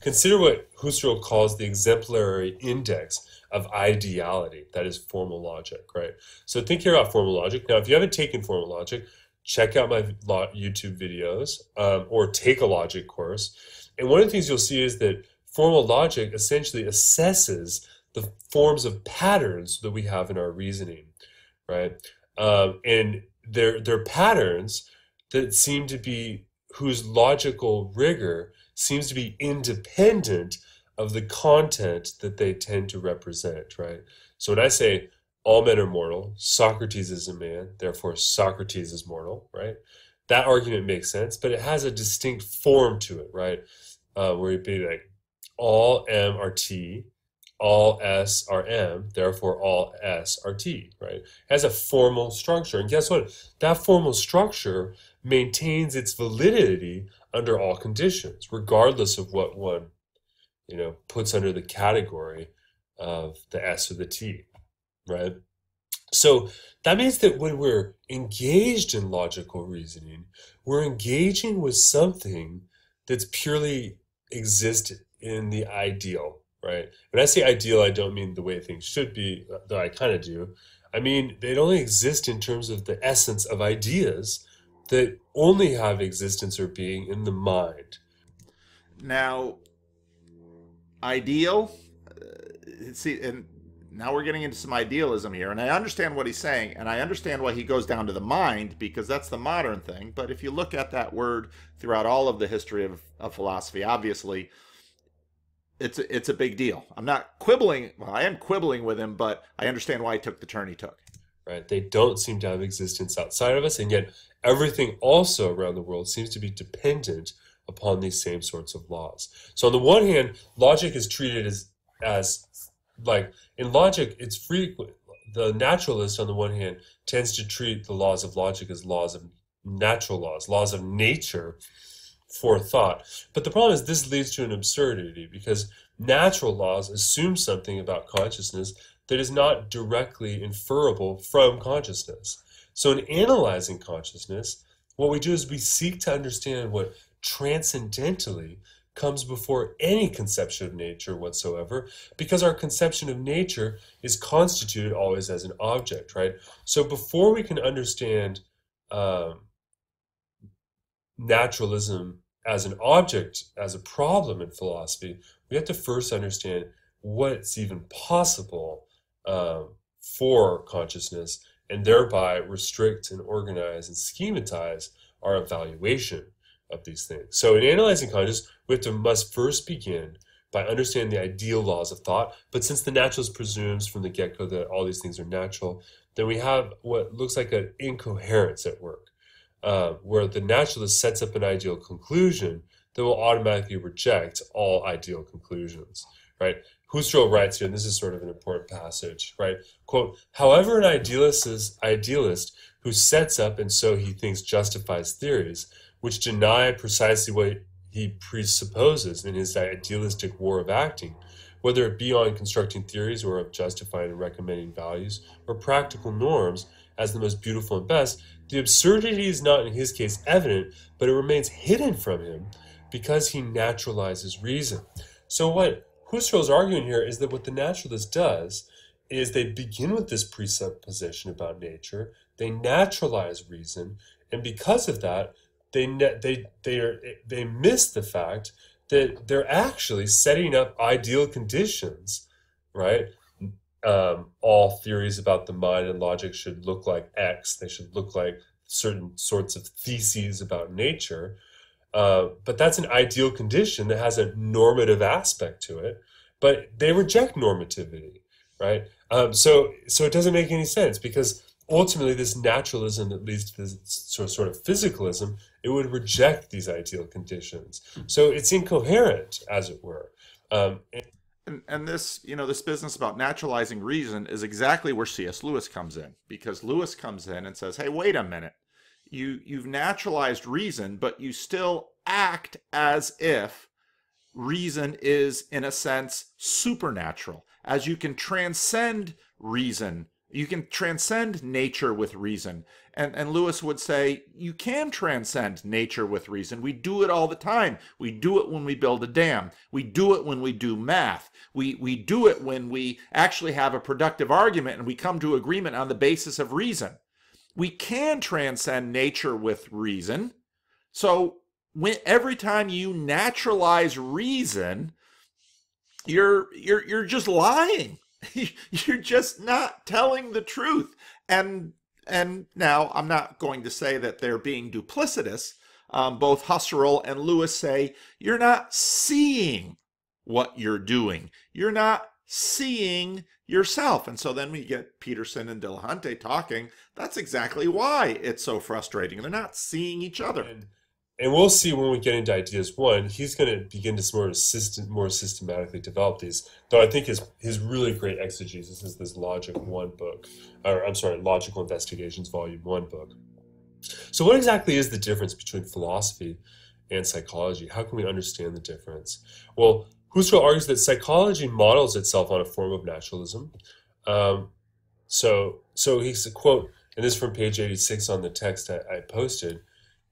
Consider what Husserl calls the exemplary index of ideality, that is formal logic, right? So think here about formal logic. Now, if you haven't taken formal logic, check out my YouTube videos or take a logic course. And one of the things you'll see is that formal logic essentially assesses the forms of patterns that we have in our reasoning, right? And they're patterns that seem to be, whose logical rigor seems to be independent of the content that they tend to represent, right? So when I say all men are mortal, Socrates is a man, therefore Socrates is mortal, right? That argument makes sense, but it has a distinct form to it, right? Where you'd be like, all M are T, all S are M, therefore all S are T, right? It has a formal structure. And guess what? That formal structure maintains its validity under all conditions, regardless of what one, puts under the category of the S or the T, right? So that means that when we're engaged in logical reasoning, we're engaging with something that's purely exists in the ideal, right? When I say ideal, I don't mean the way things should be, though I kind of do. I mean, they only exist in terms of the essence of ideas that only have existence or being in the mind. Now, ideal, see, and now we're getting into some idealism here, and I understand what he's saying, and I understand why he goes down to the mind, because that's the modern thing. But if you look at that word throughout all of the history of philosophy, obviously it's a big deal. I'm not quibbling. Well, I am quibbling with him, but I understand why he took the turn he took. Right? They don't seem to have existence outside of us, and yet everything also around the world seems to be dependent upon these same sorts of laws. So on the one hand, logic is treated as like in logic, it's frequent. The naturalist on the one hand tends to treat the laws of logic as laws of natural laws of nature for thought. But the problem is this leads to an absurdity because natural laws assume something about consciousness that is not directly inferable from consciousness. So in analyzing consciousness, what we do is we seek to understand what transcendentally comes before any conception of nature whatsoever, because our conception of nature is constituted always as an object, right? So before we can understand naturalism as an object, as a problem in philosophy, we have to first understand what's even possible for consciousness, and thereby restrict and organize and schematize our evaluation of these things. So in analyzing consciousness, we must first begin by understanding the ideal laws of thought. But since the naturalist presumes from the get-go that all these things are natural, then we have what looks like an incoherence at work, where the naturalist sets up an ideal conclusion that will automatically reject all ideal conclusions, right? Husserl writes here, and this is sort of an important passage, right? Quote, however, an idealist who sets up and so he thinks justifies theories which deny precisely what he presupposes in his idealistic war of acting, whether it be on constructing theories or of justifying and recommending values or practical norms as the most beautiful and best, the absurdity is not in his case evident, but it remains hidden from him because he naturalizes reason. So what Husserl is arguing here is that what the naturalist does is they begin with this presupposition about nature, they naturalize reason, and because of that, they miss the fact that they're actually setting up ideal conditions, right? All theories about the mind and logic should look like X. They should look like certain sorts of theses about nature. But that's an ideal condition that has a normative aspect to it. But they reject normativity, right? So it doesn't make any sense because ultimately this naturalism that leads to this sort of physicalism, it would reject these ideal conditions. So it's incoherent, as it were. And this, this business about naturalizing reason is exactly where C.S. Lewis comes in, because Lewis comes in and says, hey, wait a minute. You've naturalized reason, but you still act as if reason is, in a sense, supernatural, as you can transcend reason. You can transcend nature with reason. And Lewis would say, you can transcend nature with reason. We do it all the time. We do it when we build a dam. We do it when we do math. We do it when we actually have a productive argument and we come to agreement on the basis of reason. We can transcend nature with reason. So every time you naturalize reason, you're just lying. You're just not telling the truth. And now I'm not going to say that they're being duplicitous. Both Husserl and Lewis say you're not seeing what you're doing. You're not seeing yourself. And so then we get Peterson and Dillahunty talking. That's exactly why it's so frustrating. They're not seeing each other. And we'll see when we get into ideas one, he's going to begin to more systematically develop these. Though I think his really great exegesis is this Logical Investigations Volume 1 book. So what exactly is the difference between philosophy and psychology? How can we understand the difference? Well, Husserl argues that psychology models itself on a form of naturalism. So he's a quote, and this is from page 86 on the text I posted.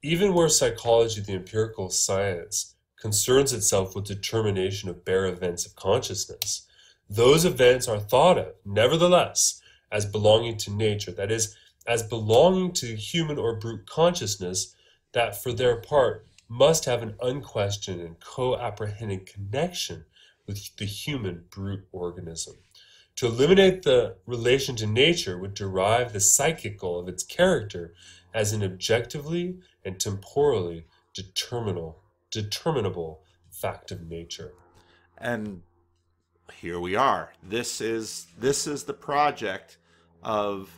Even where psychology, the empirical science, concerns itself with determination of bare events of consciousness, those events are thought of, nevertheless, as belonging to nature, that is, as belonging to human or brute consciousness, that for their part must have an unquestioned and co-apprehended connection with the human brute organism. To eliminate the relation to nature would derive the psychical of its character as an objectively and temporally determinable fact of nature. And here we are. This is the project of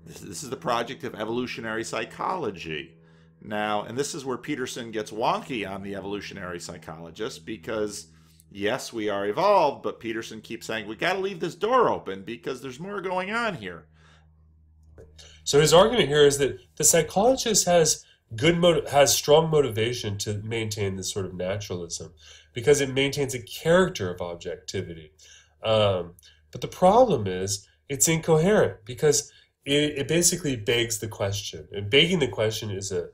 this is the project of evolutionary psychology. Now, and this is where Peterson gets wonky on the evolutionary psychologist, because yes, we are evolved, but Peterson keeps saying we got to leave this door open because there's more going on here. So his argument here is that the psychologist has strong motivation to maintain this sort of naturalism because it maintains a character of objectivity. But the problem is it's incoherent because it basically begs the question. And begging the question is a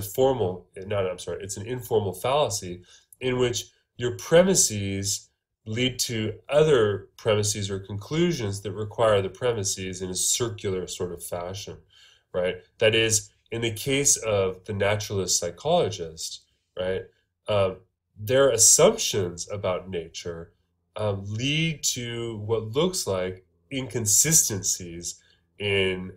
formal, no, I'm sorry, it's an informal fallacy in which your premises lead to other premises or conclusions that require the premises in a circular sort of fashion, right? That is, in the case of the naturalist psychologist, right, their assumptions about nature lead to what looks like inconsistencies in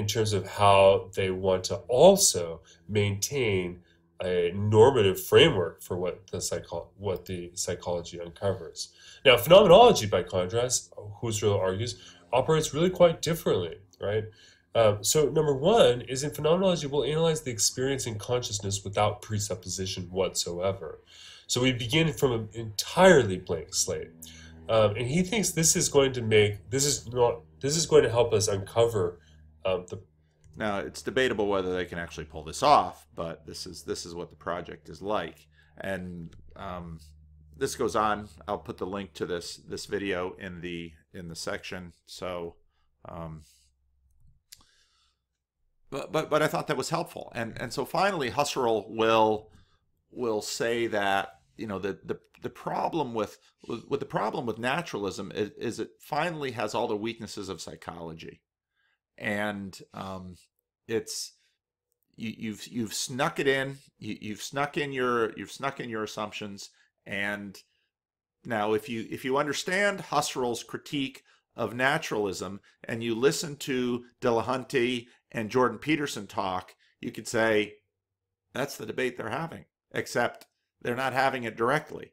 terms of how they want to also maintain a normative framework for what the psychology uncovers. Now, phenomenology, by contrast, Husserl argues, operates really quite differently, right? So number one is in phenomenology, we'll analyze the experience in consciousness without presupposition whatsoever. So we begin from an entirely blank slate. And he thinks this is going to help us uncover the. Now, it's debatable whether they can actually pull this off, but this is what the project is like. And this goes on. I'll put the link to this video in the section. So, but I thought that was helpful. And so finally, Husserl will say that, you know, the problem with naturalism is it finally has all the weaknesses of psychology. And it's you've snuck it in. You've snuck in your assumptions. And now, if you understand Husserl's critique of naturalism and you listen to Dillahunty and Jordan Peterson talk, you could say that's the debate they're having. Except they're not having it directly.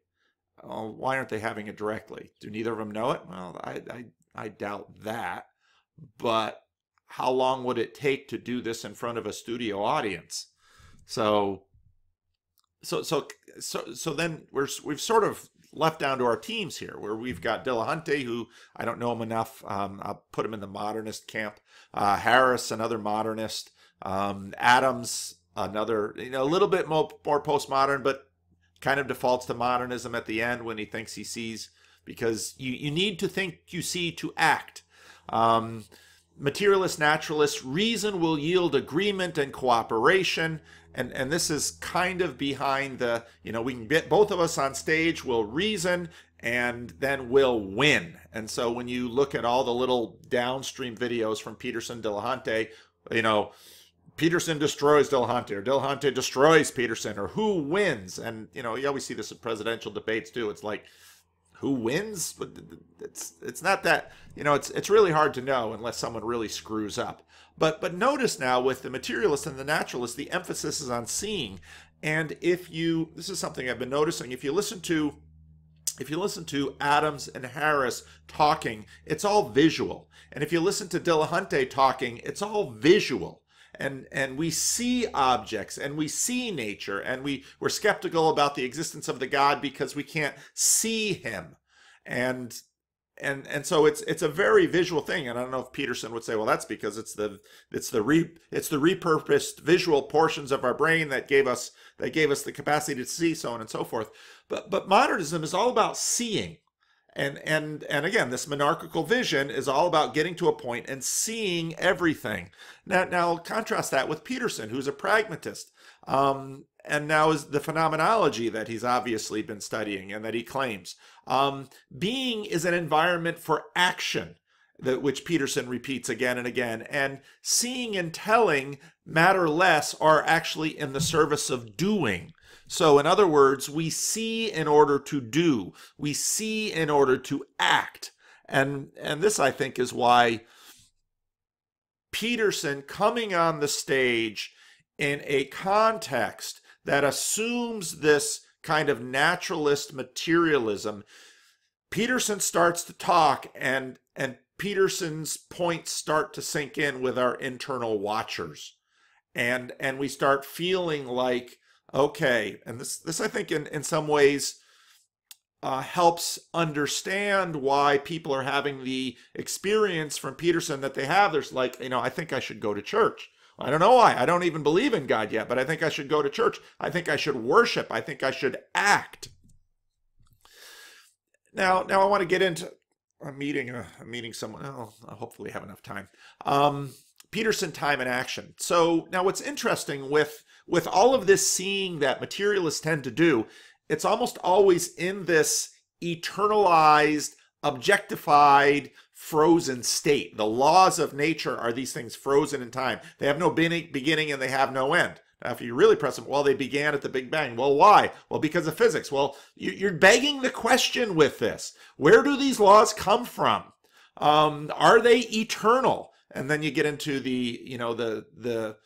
Well, why aren't they having it directly? Do neither of them know it? Well, I doubt that. But how long would it take to do this in front of a studio audience? So then we've sort of left down to our teams here, where we've got Dillahunty, who I don't know him enough. I'll put him in the modernist camp. Harris, another modernist. Adams, another, a little bit more postmodern, but kind of defaults to modernism at the end when he thinks he sees, because you need to think you see to act. Materialist, naturalist, reason will yield agreement and cooperation. And this is kind of behind the, we can get both of us on stage, we'll reason, and then we'll win. And so when you look at all the little downstream videos from Peterson, Dillahunty, Peterson destroys Dillahunty, or Dillahunty destroys Peterson, or who wins? And, you always see this in presidential debates too. It's like, who wins? It's not that, it's really hard to know unless someone really screws up. But notice now with the materialist and the naturalist, the emphasis is on seeing. And this is something I've been noticing, if you listen to Adams and Harris talking, it's all visual. And if you listen to Dillahunty talking, it's all visual. And we see objects and we see nature, and we're skeptical about the existence of the God because we can't see him. And so it's a very visual thing. And I don't know if Peterson would say, well, that's because it's the repurposed visual portions of our brain that gave us the capacity to see, so on and so forth. But modernism is all about seeing. And again, this monarchical vision is all about getting to a point and seeing everything. Now contrast that with Peterson, who's a pragmatist. And now is the phenomenology that he's obviously been studying and that he claims. Being is an environment for action, which Peterson repeats again and again. And seeing and telling matter less, are actually in the service of doing. So in other words, we see in order to do. We see in order to act. And this, I think, is why Peterson coming on the stage in a context that assumes this kind of naturalist materialism, Peterson starts to talk, and Peterson's points start to sink in with our internal watchers. And we start feeling like, okay, and this I think in some ways helps understand why people are having the experience from Peterson that they have. There's like, I think I should go to church. I don't know why. I don't even believe in God yet, but I think I should go to church. I think I should worship. I think I should act. Now I want to get into a meeting someone. I'll hopefully have enough time. Peterson, time and action. So now what's interesting with all of this seeing that materialists tend to do, it's almost always in this eternalized, objectified, frozen state. The laws of nature are these things frozen in time. They have no beginning and they have no end. Now, if you really press them, well, they began at the Big Bang. Well, why? Well, because of physics. Well, you're begging the question with this. Where do these laws come from? Are they eternal? And then you get into the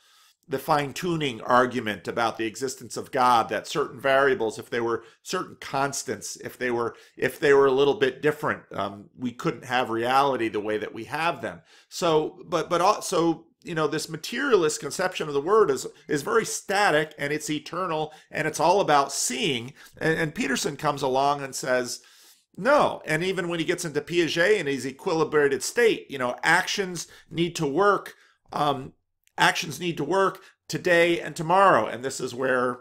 fine-tuning argument about the existence of God, that certain variables, if they were certain constants, if they were a little bit different, we couldn't have reality the way that we have them. So, but also, this materialist conception of the word is very static, and it's eternal, and it's all about seeing. And Peterson comes along and says, no. And even when he gets into Piaget and his equilibrated state, actions need to work. Actions need to work today and tomorrow. And this is where,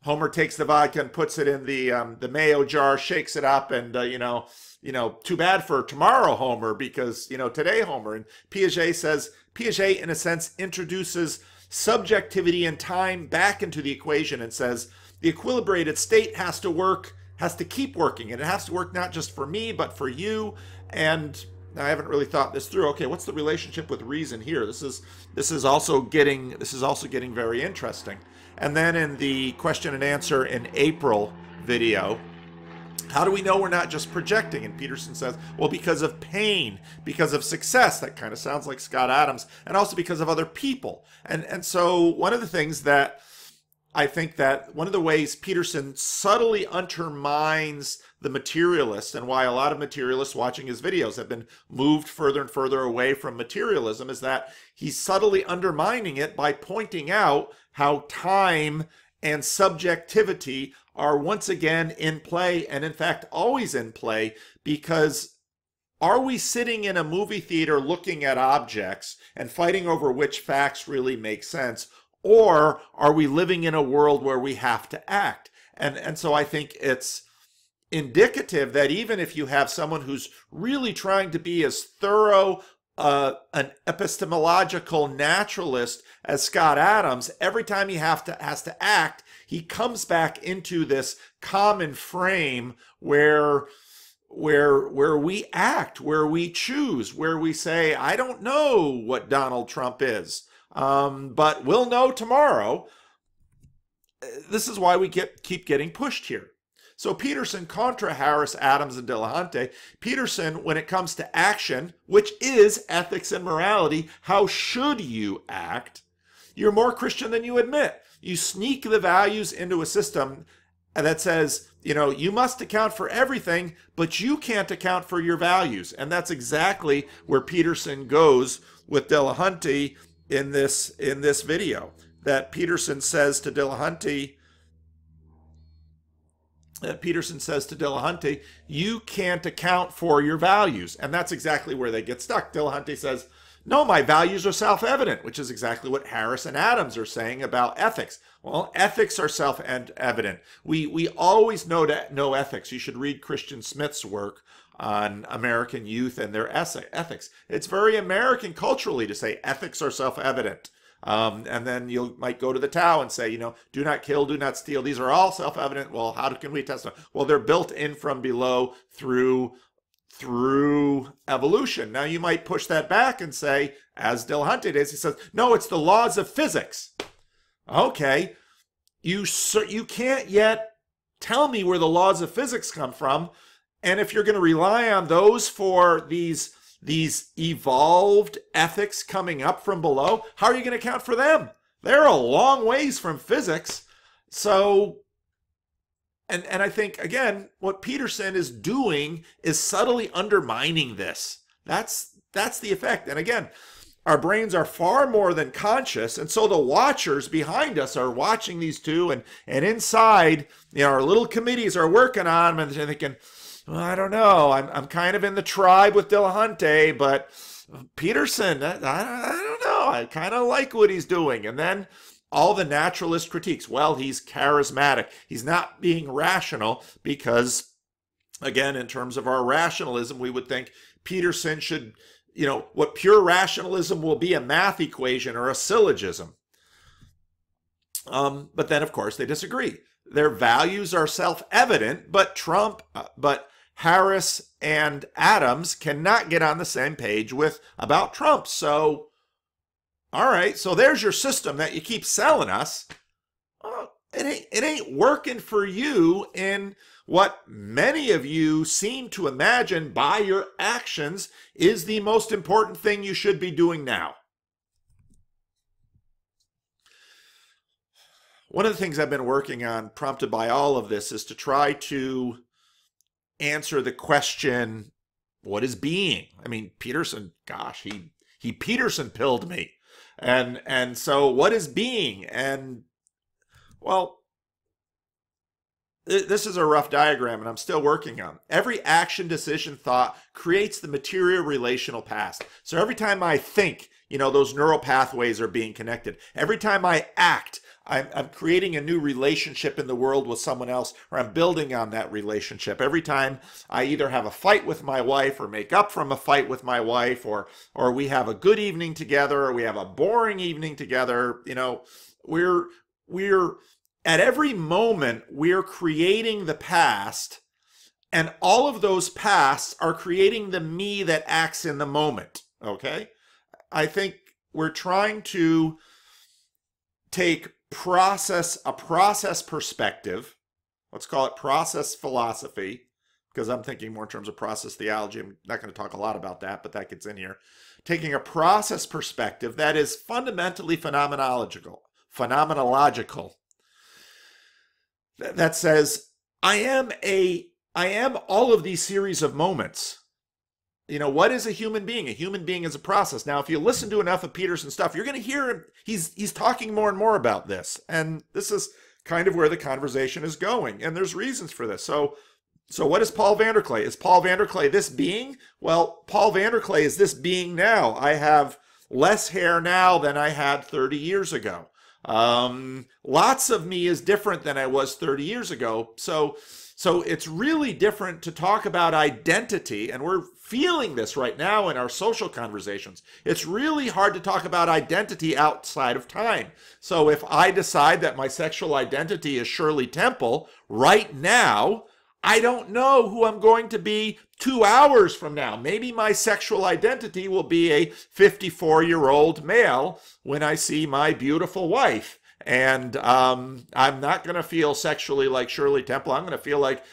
Homer takes the vodka and puts it in the mayo jar, shakes it up, and, too bad for tomorrow, Homer, because, today, Homer. And Piaget, in a sense, introduces subjectivity and time back into the equation and says the equilibrated state has to keep working, and it has to work not just for me, but for you. And I haven't really thought this through. Okay, what's the relationship with reason here? This is also getting very interesting. And then in the question and answer in April video, how do we know we're not just projecting? And Peterson says, well, because of pain, because of success. That kind of sounds like Scott Adams, and also because of other people. And so one of the things that I think that one of the ways Peterson subtly undermines the materialist, and why a lot of materialists watching his videos have been moved further and further away from materialism, is that he's subtly undermining it by pointing out how time and subjectivity are once again in play, and in fact always in play. Because are we sitting in a movie theater looking at objects and fighting over which facts really make sense? Or are we living in a world where we have to act? And so I think it's indicative that even if you have someone who's really trying to be as thorough an epistemological naturalist as Scott Adams, every time he has to act, he comes back into this common frame where we act, where we choose, where we say, I don't know what Donald Trump is. But we'll know tomorrow. This is why we keep getting pushed here. So Peterson contra Harris, Adams, and Dillahunty. Peterson, when it comes to action, which is ethics and morality, how should you act? You're more Christian than you admit. You sneak the values into a system that says, you must account for everything, but you can't account for your values. And that's exactly where Peterson goes with Dillahunty in this video. That Peterson says to Dillahunty, you can't account for your values. And that's exactly where they get stuck. Dillahunty says, No, my values are self-evident, which is exactly what Harris and Adams are saying about ethics. Well, ethics are self-evident. We always know ethics. You should read Christian Smith's work on American youth and their ethics. It's very American culturally to say ethics are self-evident. And then you might go to the Tao and say, do not kill, do not steal. These are all self-evident. Well, how can we test them? Well, they're built in from below through evolution. Now, you might push that back and say, as Dillahunty is, he says, no, it's the laws of physics. Okay, you can't yet tell me where the laws of physics come from. And if you're going to rely on those for these evolved ethics coming up from below, how are you going to account for them? They're a long ways from physics. So, and I think, again, what Peterson is doing is subtly undermining this. That's the effect. And again, our brains are far more than conscious, and so the watchers behind us are watching these two, and inside, our little committees are working on them, and they're thinking, well, I don't know. I'm kind of in the tribe with Dillahunty, but Peterson, I don't know. I kind of like what he's doing. And then all the naturalist critiques. Well, he's charismatic. He's not being rational because, again, in terms of our rationalism, we would think Peterson should, what pure rationalism will be a math equation or a syllogism. But then, of course, they disagree. Their values are self-evident, but Harris and Adams cannot get on the same page about Trump. So, all right, so there's your system that you keep selling us. It ain't working for you in what many of you seem to imagine by your actions is the most important thing you should be doing now. One of the things I've been working on, prompted by all of this, is to try to answer the question, what is being? I mean, Peterson, gosh, he Peterson pilled me. And so what is being? And, well, this is a rough diagram, and I'm still working on. Every action, decision, thought creates the material relational past. So every time I think, those neural pathways are being connected. Every time I act, I'm creating a new relationship in the world with someone else, or I'm building on that relationship. Every time I either have a fight with my wife or make up from a fight with my wife, or we have a good evening together, or we have a boring evening together, we're at every moment we're creating the past, and all of those pasts are creating the me that acts in the moment. Okay? I think we're trying to take a process perspective, let's call it process philosophy, because I'm thinking more in terms of process theology. I'm not going to talk a lot about that, but that gets in here. Taking a process perspective that is fundamentally phenomenological, that says, I am all of these series of moments. What is a human being? A human being is a process. Now, if you listen to enough of Peterson's stuff, you're going to hear him. He's talking more and more about this. And this is kind of where the conversation is going. And there's reasons for this. So what is Paul Vanderklay? Is Paul Vanderklay this being? Well, Paul Vanderklay is this being now. I have less hair now than I had 30 years ago. Lots of me is different than I was 30 years ago. So it's really different to talk about identity, and we're feeling this right now in our social conversations. It's really hard to talk about identity outside of time. So if I decide that my sexual identity is Shirley Temple, right now, I don't know who I'm going to be 2 hours from now. Maybe my sexual identity will be a 54-year-old male when I see my beautiful wife. And I'm not going to feel sexually like Shirley Temple. I'm going to feel like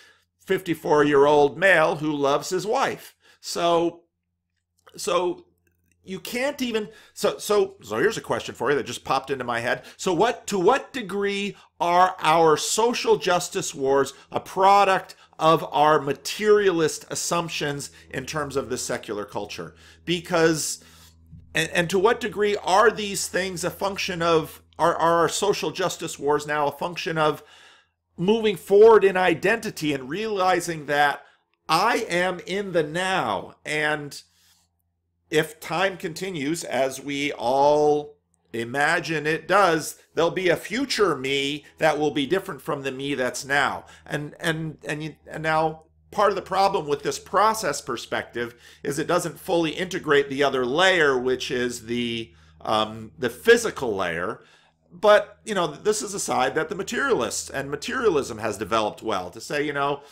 54-year-old male who loves his wife. So you can't even, so here's a question for you that just popped into my head. So to what degree are our social justice wars a product of our materialist assumptions in terms of the secular culture? Because, and to what degree are these things a function of, are our social justice wars now a function of moving forward in identity and realizing that I am in the now, and if time continues as we all imagine it does, there'll be a future me that will be different from the me that's now. And now part of the problem with this process perspective is it doesn't fully integrate the other layer, which is the physical layer. But, you know, this is a side that the materialists and materialism has developed well, to say, you know,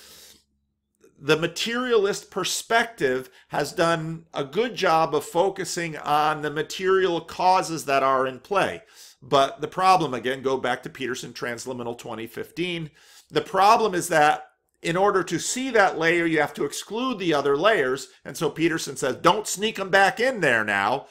the materialist perspective has done a good job of focusing on the material causes that are in play. But the problem, again, go back to Peterson, Transliminal 2015. The problem is that in order to see that layer, you have to exclude the other layers. And so Peterson says, don't sneak them back in there now.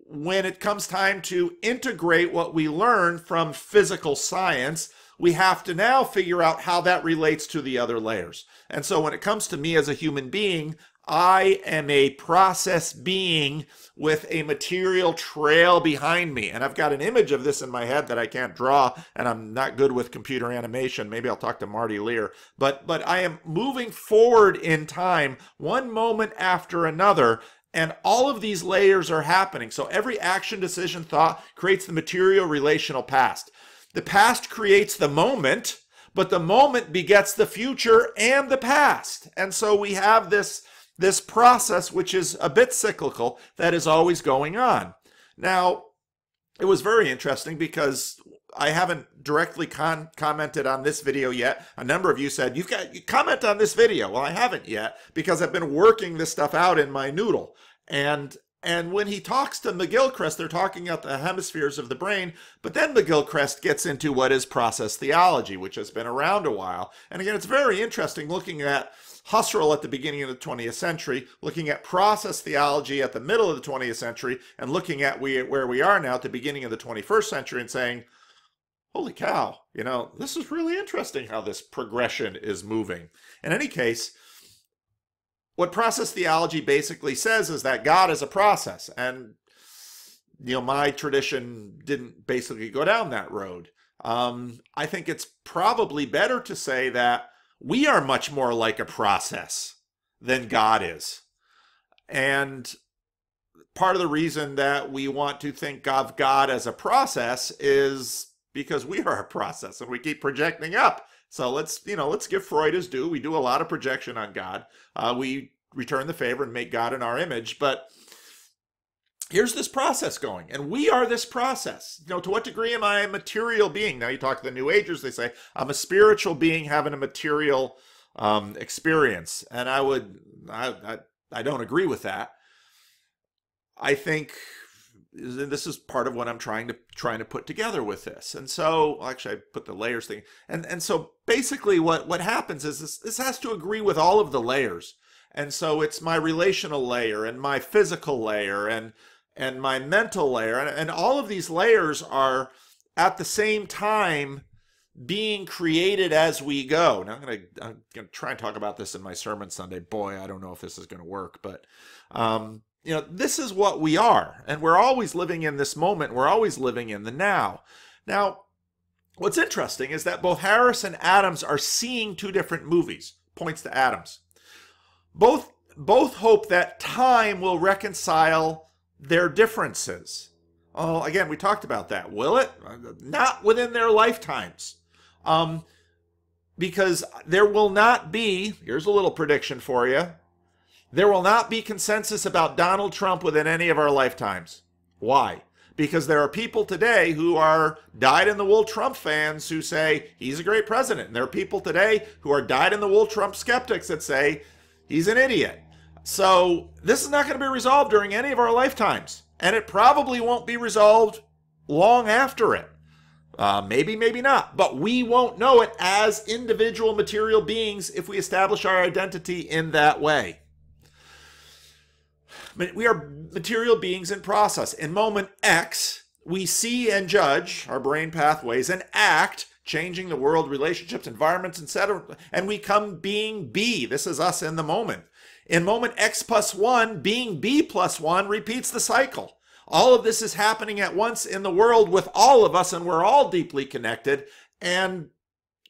When it comes time to integrate what we learn from physical science, we have to now figure out how that relates to the other layers. And so when it comes to me as a human being, I am a process being with a material trail behind me. And I've got an image of this in my head that I can't draw, and I'm not good with computer animation. Maybe I'll talk to Marty Lear. But I am moving forward in time, one moment after another, and all of these layers are happening. So every action, decision, thought creates the material relational past. The past creates the moment, but the moment begets the future and the past. And so we have this process, which is a bit cyclical, that is always going on. Now, it was very interesting because I haven't directly commented on this video yet. A number of you said, you comment on this video. Well, I haven't yet because I've been working this stuff out in my noodle. And when he talks to McGilchrist, they're talking about the hemispheres of the brain, but then McGilchrist gets into what is process theology, which has been around a while. And again, it's very interesting looking at Husserl at the beginning of the 20th century, looking at process theology at the middle of the 20th century, and looking at where we are now at the beginning of the 21st century and saying, holy cow, you know, this is really interesting how this progression is moving. In any case, what process theology basically says is that God is a process. And, you know, my tradition didn't basically go down that road. I think it's probably better to say that we are much more like a process than God is. And part of the reason that we want to think of God as a process is because we are a process and we keep projecting up. So let's give Freud his due. We do a lot of projection on God. We return the favor and make God in our image. But here's this process going, and we are this process. You know, to what degree am I a material being? Now you talk to the New Agers, they say, I'm a spiritual being having a material experience. And I don't agree with that. I think this is part of what I'm trying to put together with this. And so, actually, I put the layers thing. And so basically what happens is this has to agree with all of the layers. And so it's my relational layer and my physical layer and my mental layer. And all of these layers are at the same time being created as we go. Now, I'm going to try and talk about this in my sermon Sunday. Boy, I don't know if this is going to work, but you know, this is what we are, and we're always living in this moment. We're always living in the now. Now, what's interesting is that both Harris and Adams are seeing two different movies. Points to Adams. Both hope that time will reconcile their differences. Oh, again, we talked about that. Will it? Not within their lifetimes. Because there will not be, here's a little prediction for you, there will not be consensus about Donald Trump within any of our lifetimes. Why? Because there are people today who are dyed-in-the-wool Trump fans who say he's a great president. And there are people today who are dyed-in-the-wool Trump skeptics that say he's an idiot. So this is not going to be resolved during any of our lifetimes. And it probably won't be resolved long after it. Maybe, maybe not. But we won't know it as individual material beings if we establish our identity in that way. We are material beings in process. In moment X, we see and judge our brain pathways and act, changing the world, relationships, environments, etc. And we come being B. This is us in the moment. In moment X plus 1, being B plus 1 repeats the cycle. All of this is happening at once in the world with all of us, and we're all deeply connected. And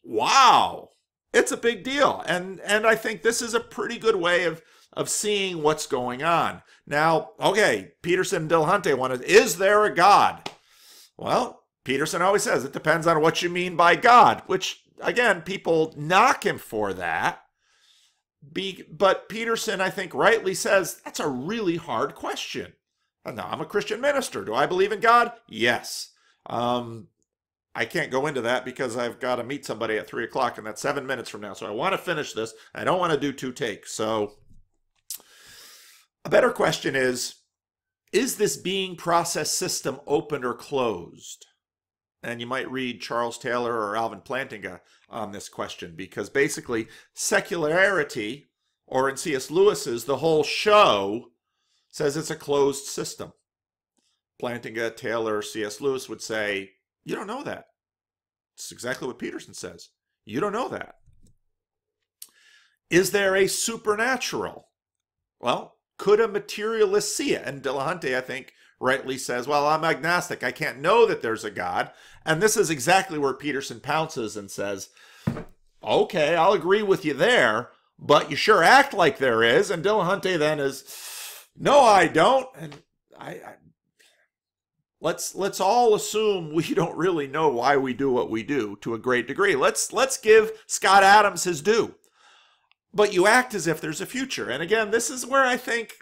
wow, it's a big deal. And I think this is a pretty good way of of seeing what's going on. Now, okay, Peterson and Dillahunty wanted, is there a God? Well, Peterson always says it depends on what you mean by God, which, again, people knock him for that. But Peterson, I think, rightly says that's a really hard question. Now, I'm a Christian minister. Do I believe in God? Yes. I can't go into that because I've got to meet somebody at 3 o'clock, and that's 7 minutes from now. So I want to finish this. I don't want to do 2 takes. So a better question is this being process system open or closed? And you might read Charles Taylor or Alvin Plantinga on this question, because basically secularity, or in C.S. Lewis's The Whole Show, says it's a closed system. Plantinga, Taylor, C.S. Lewis would say, you don't know that. It's exactly what Peterson says. You don't know that. Is there a supernatural? Well, could a materialist see it? And Dillahunty, I think, rightly says, well, I'm agnostic. I can't know that there's a God. And this is exactly where Peterson pounces and says, okay, I'll agree with you there, but you sure act like there is. And Dillahunty then is, no, I don't. And let's all assume we don't really know why we do what we do to a great degree. Let's give Scott Adams his due. But you act as if there's a future. And again, this is where I think,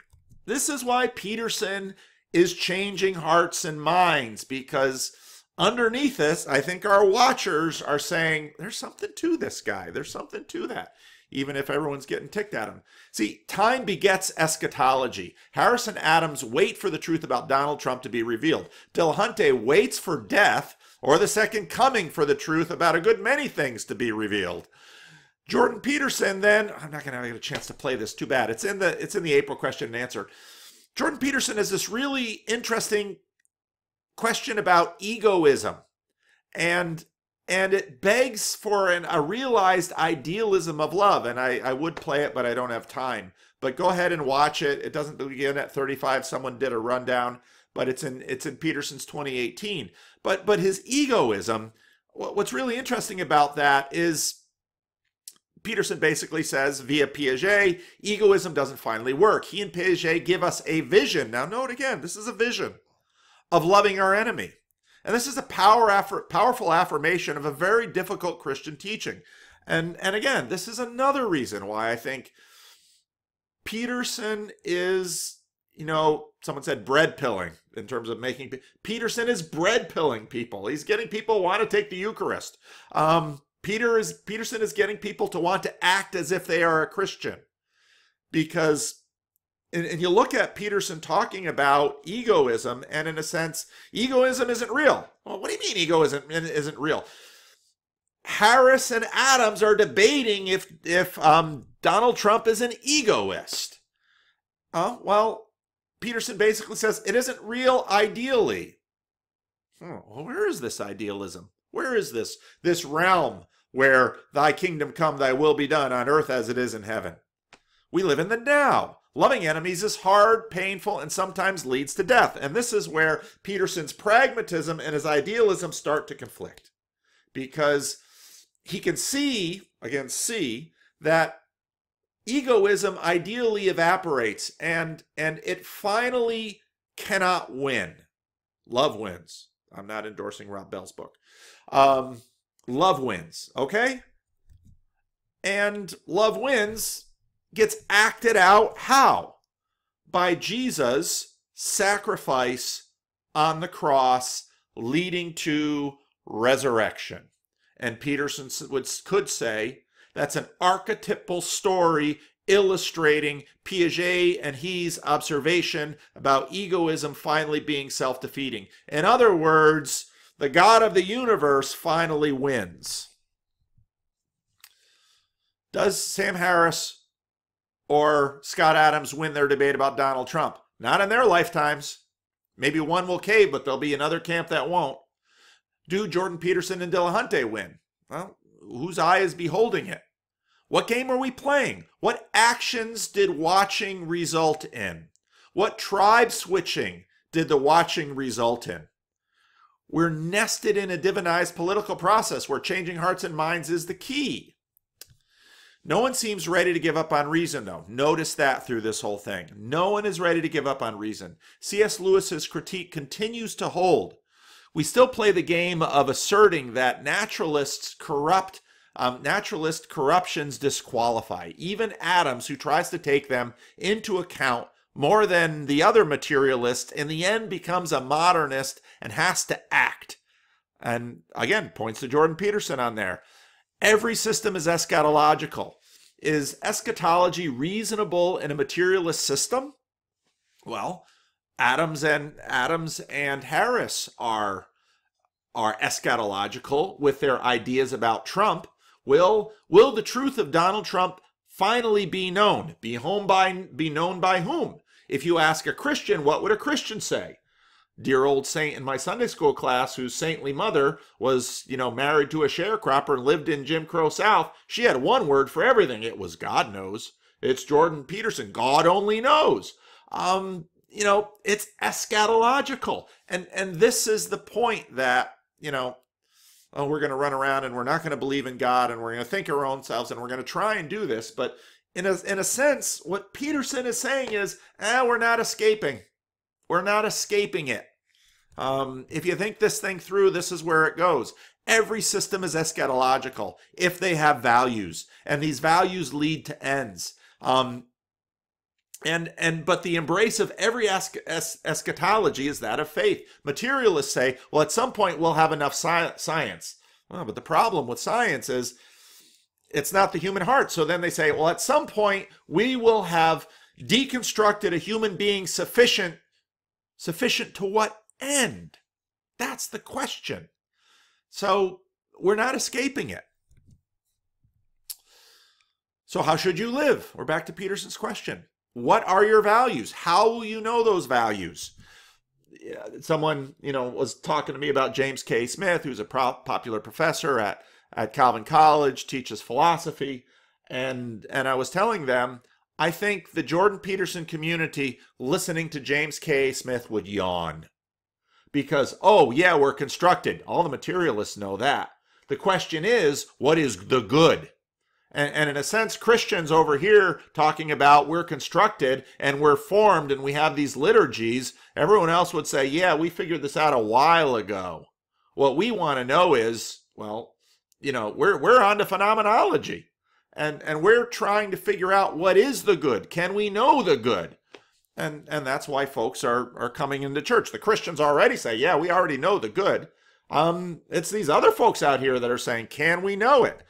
this is why Peterson is changing hearts and minds, because underneath this, I think our watchers are saying, there's something to this guy. There's something to that, even if everyone's getting ticked at him. See, time begets eschatology. Harris and Adams wait for the truth about Donald Trump to be revealed. Dillahunty waits for death or the second coming for the truth about a good many things to be revealed. Jordan Peterson then, I'm not going to get a chance to play this, too bad. It's in the April question and answer. Jordan Peterson has this really interesting question about egoism, and it begs for a realized idealism of love. And I would play it, but I don't have time. But go ahead and watch it. It doesn't begin at 35. Someone did a rundown, but it's in Peterson's 2018. But his egoism, what's really interesting about that is Peterson basically says, via Piaget, egoism doesn't finally work. He and Piaget give us a vision. Now, note again, this is a vision of loving our enemy. And this is a powerful affirmation of a very difficult Christian teaching. And again, this is another reason why I think Peterson is, someone said bread pilling in terms of making. Peterson is bread pilling people. He's getting people who want to take the Eucharist. Peterson is getting people to want to act as if they are a Christian, because, and you look at Peterson talking about egoism, and in a sense, egoism isn't real. Well, what do you mean egoism isn't real? Harris and Adams are debating if Donald Trump is an egoist. Well, Peterson basically says it isn't real ideally. Well, where is this idealism? Where is this realm where thy kingdom come, thy will be done on earth as it is in heaven? We live in the now. Loving enemies is hard, painful, and sometimes leads to death. And this is where Peterson's pragmatism and his idealism start to conflict, because he can see that egoism ideally evaporates and it finally cannot win. Love wins. I'm not endorsing Rob Bell's book. Love wins, okay? And love wins gets acted out how? By Jesus' sacrifice on the cross, leading to resurrection. And Peterson could say that's an archetypal story illustrating Piaget and his observation about egoism finally being self-defeating. In other words, the God of the universe finally wins. Does Sam Harris or Scott Adams win their debate about Donald Trump? Not in their lifetimes. Maybe one will cave, but there'll be another camp that won't. Do Jordan Peterson and Dillahunty win? Well, whose eye is beholding it? What game are we playing? What actions did watching result in? What tribe switching did the watching result in? We're nested in a divinized political process where changing hearts and minds is the key. No one seems ready to give up on reason, though. Notice that through this whole thing. No one is ready to give up on reason. C.S. Lewis's critique continues to hold. We still play the game of asserting that naturalist corruptions disqualify. Even Adams, who tries to take them into account more than the other materialist, in the end becomes a modernist and has to act. And again, points to Jordan Peterson on there. Every system is eschatological. Is eschatology reasonable in a materialist system? Well, Adams and Harris are eschatological with their ideas about Trump. Will the truth of Donald Trump finally be known? Be known by whom? If you ask a Christian, what would a Christian say? Dear old saint in my Sunday school class, whose saintly mother was, married to a sharecropper and lived in Jim Crow South, she had one word for everything. It was God knows. It's Jordan Peterson. God only knows. It's eschatological. And this is the point that, we're going to run around and we're not going to believe in God and we're going to think our own selves and we're going to try and do this. But in a sense, what Peterson is saying is, we're not escaping. We're not escaping it. If you think this thing through, this is where it goes. Every system is eschatological if they have values, and these values lead to ends. But the embrace of every eschatology is that of faith. Materialists say, well, at some point we'll have enough science. Well, but the problem with science is it's not the human heart. So then they say, well, at some point we will have deconstructed a human being sufficient to what end? That's the question. So we're not escaping it. So how should you live? We're back to Peterson's question. What are your values? How will you know those values? Someone, was talking to me about James K. Smith, who's a popular professor at Calvin College, teaches philosophy. And I was telling them, I think the Jordan Peterson community listening to James K. Smith would yawn. Because, we're constructed. All the materialists know that. The question is, what is the good? And in a sense, Christians over here talking about we're constructed and we're formed and we have these liturgies, everyone else would say, yeah, we figured this out a while ago. What we want to know is, we're on to phenomenology. And we're trying to figure out what is the good. Can we know the good? And that's why folks are coming into church. The Christians already say, yeah, we already know the good. It's these other folks out here that are saying, can we know it?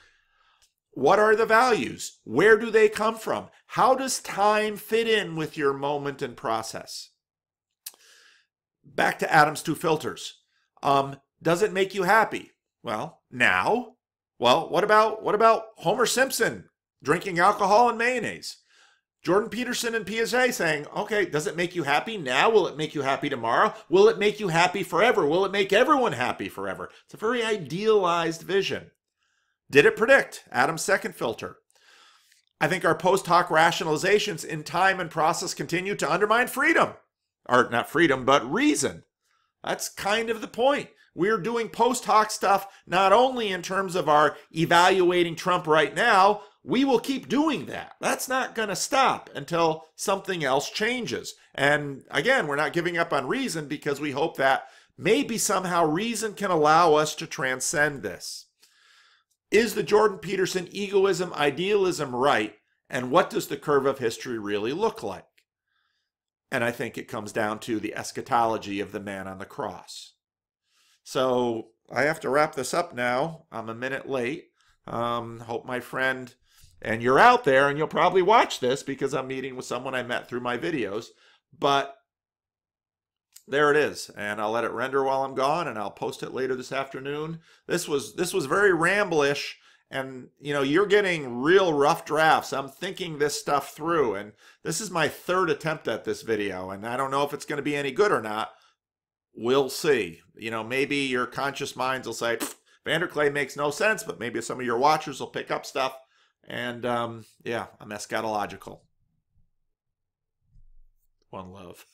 What are the values? Where do they come from? How does time fit in with your moment and process? Back to Adam's two filters. Does it make you happy? Well, now. Well, what about Homer Simpson drinking alcohol and mayonnaise? Jordan Peterson and Piaget saying, okay, does it make you happy now? Will it make you happy tomorrow? Will it make you happy forever? Will it make everyone happy forever? It's a very idealized vision. Did it predict? Adam's second filter. I think our post hoc rationalizations in time and process continue to undermine freedom. Or not freedom, but reason. That's kind of the point. We're doing post hoc stuff not only in terms of our evaluating Trump right now, we will keep doing that. That's not going to stop until something else changes. And again, we're not giving up on reason because we hope that maybe somehow reason can allow us to transcend this. Is the Jordan Peterson egoism idealism right? And what does the curve of history really look like? And I think it comes down to the eschatology of the man on the cross. So I have to wrap this up now. I'm a minute late. Hope my friend, and you're out there and you'll probably watch this because I'm meeting with someone I met through my videos. But there it is, and I'll let it render while I'm gone, and I'll post it later this afternoon. This was very ramblish, and you're getting real rough drafts. I'm thinking this stuff through, and this is my third attempt at this video, and I don't know if it's going to be any good or not. We'll see. Maybe your conscious minds will say, Vanderclay makes no sense, but maybe some of your watchers will pick up stuff, and yeah, I'm eschatological. One love.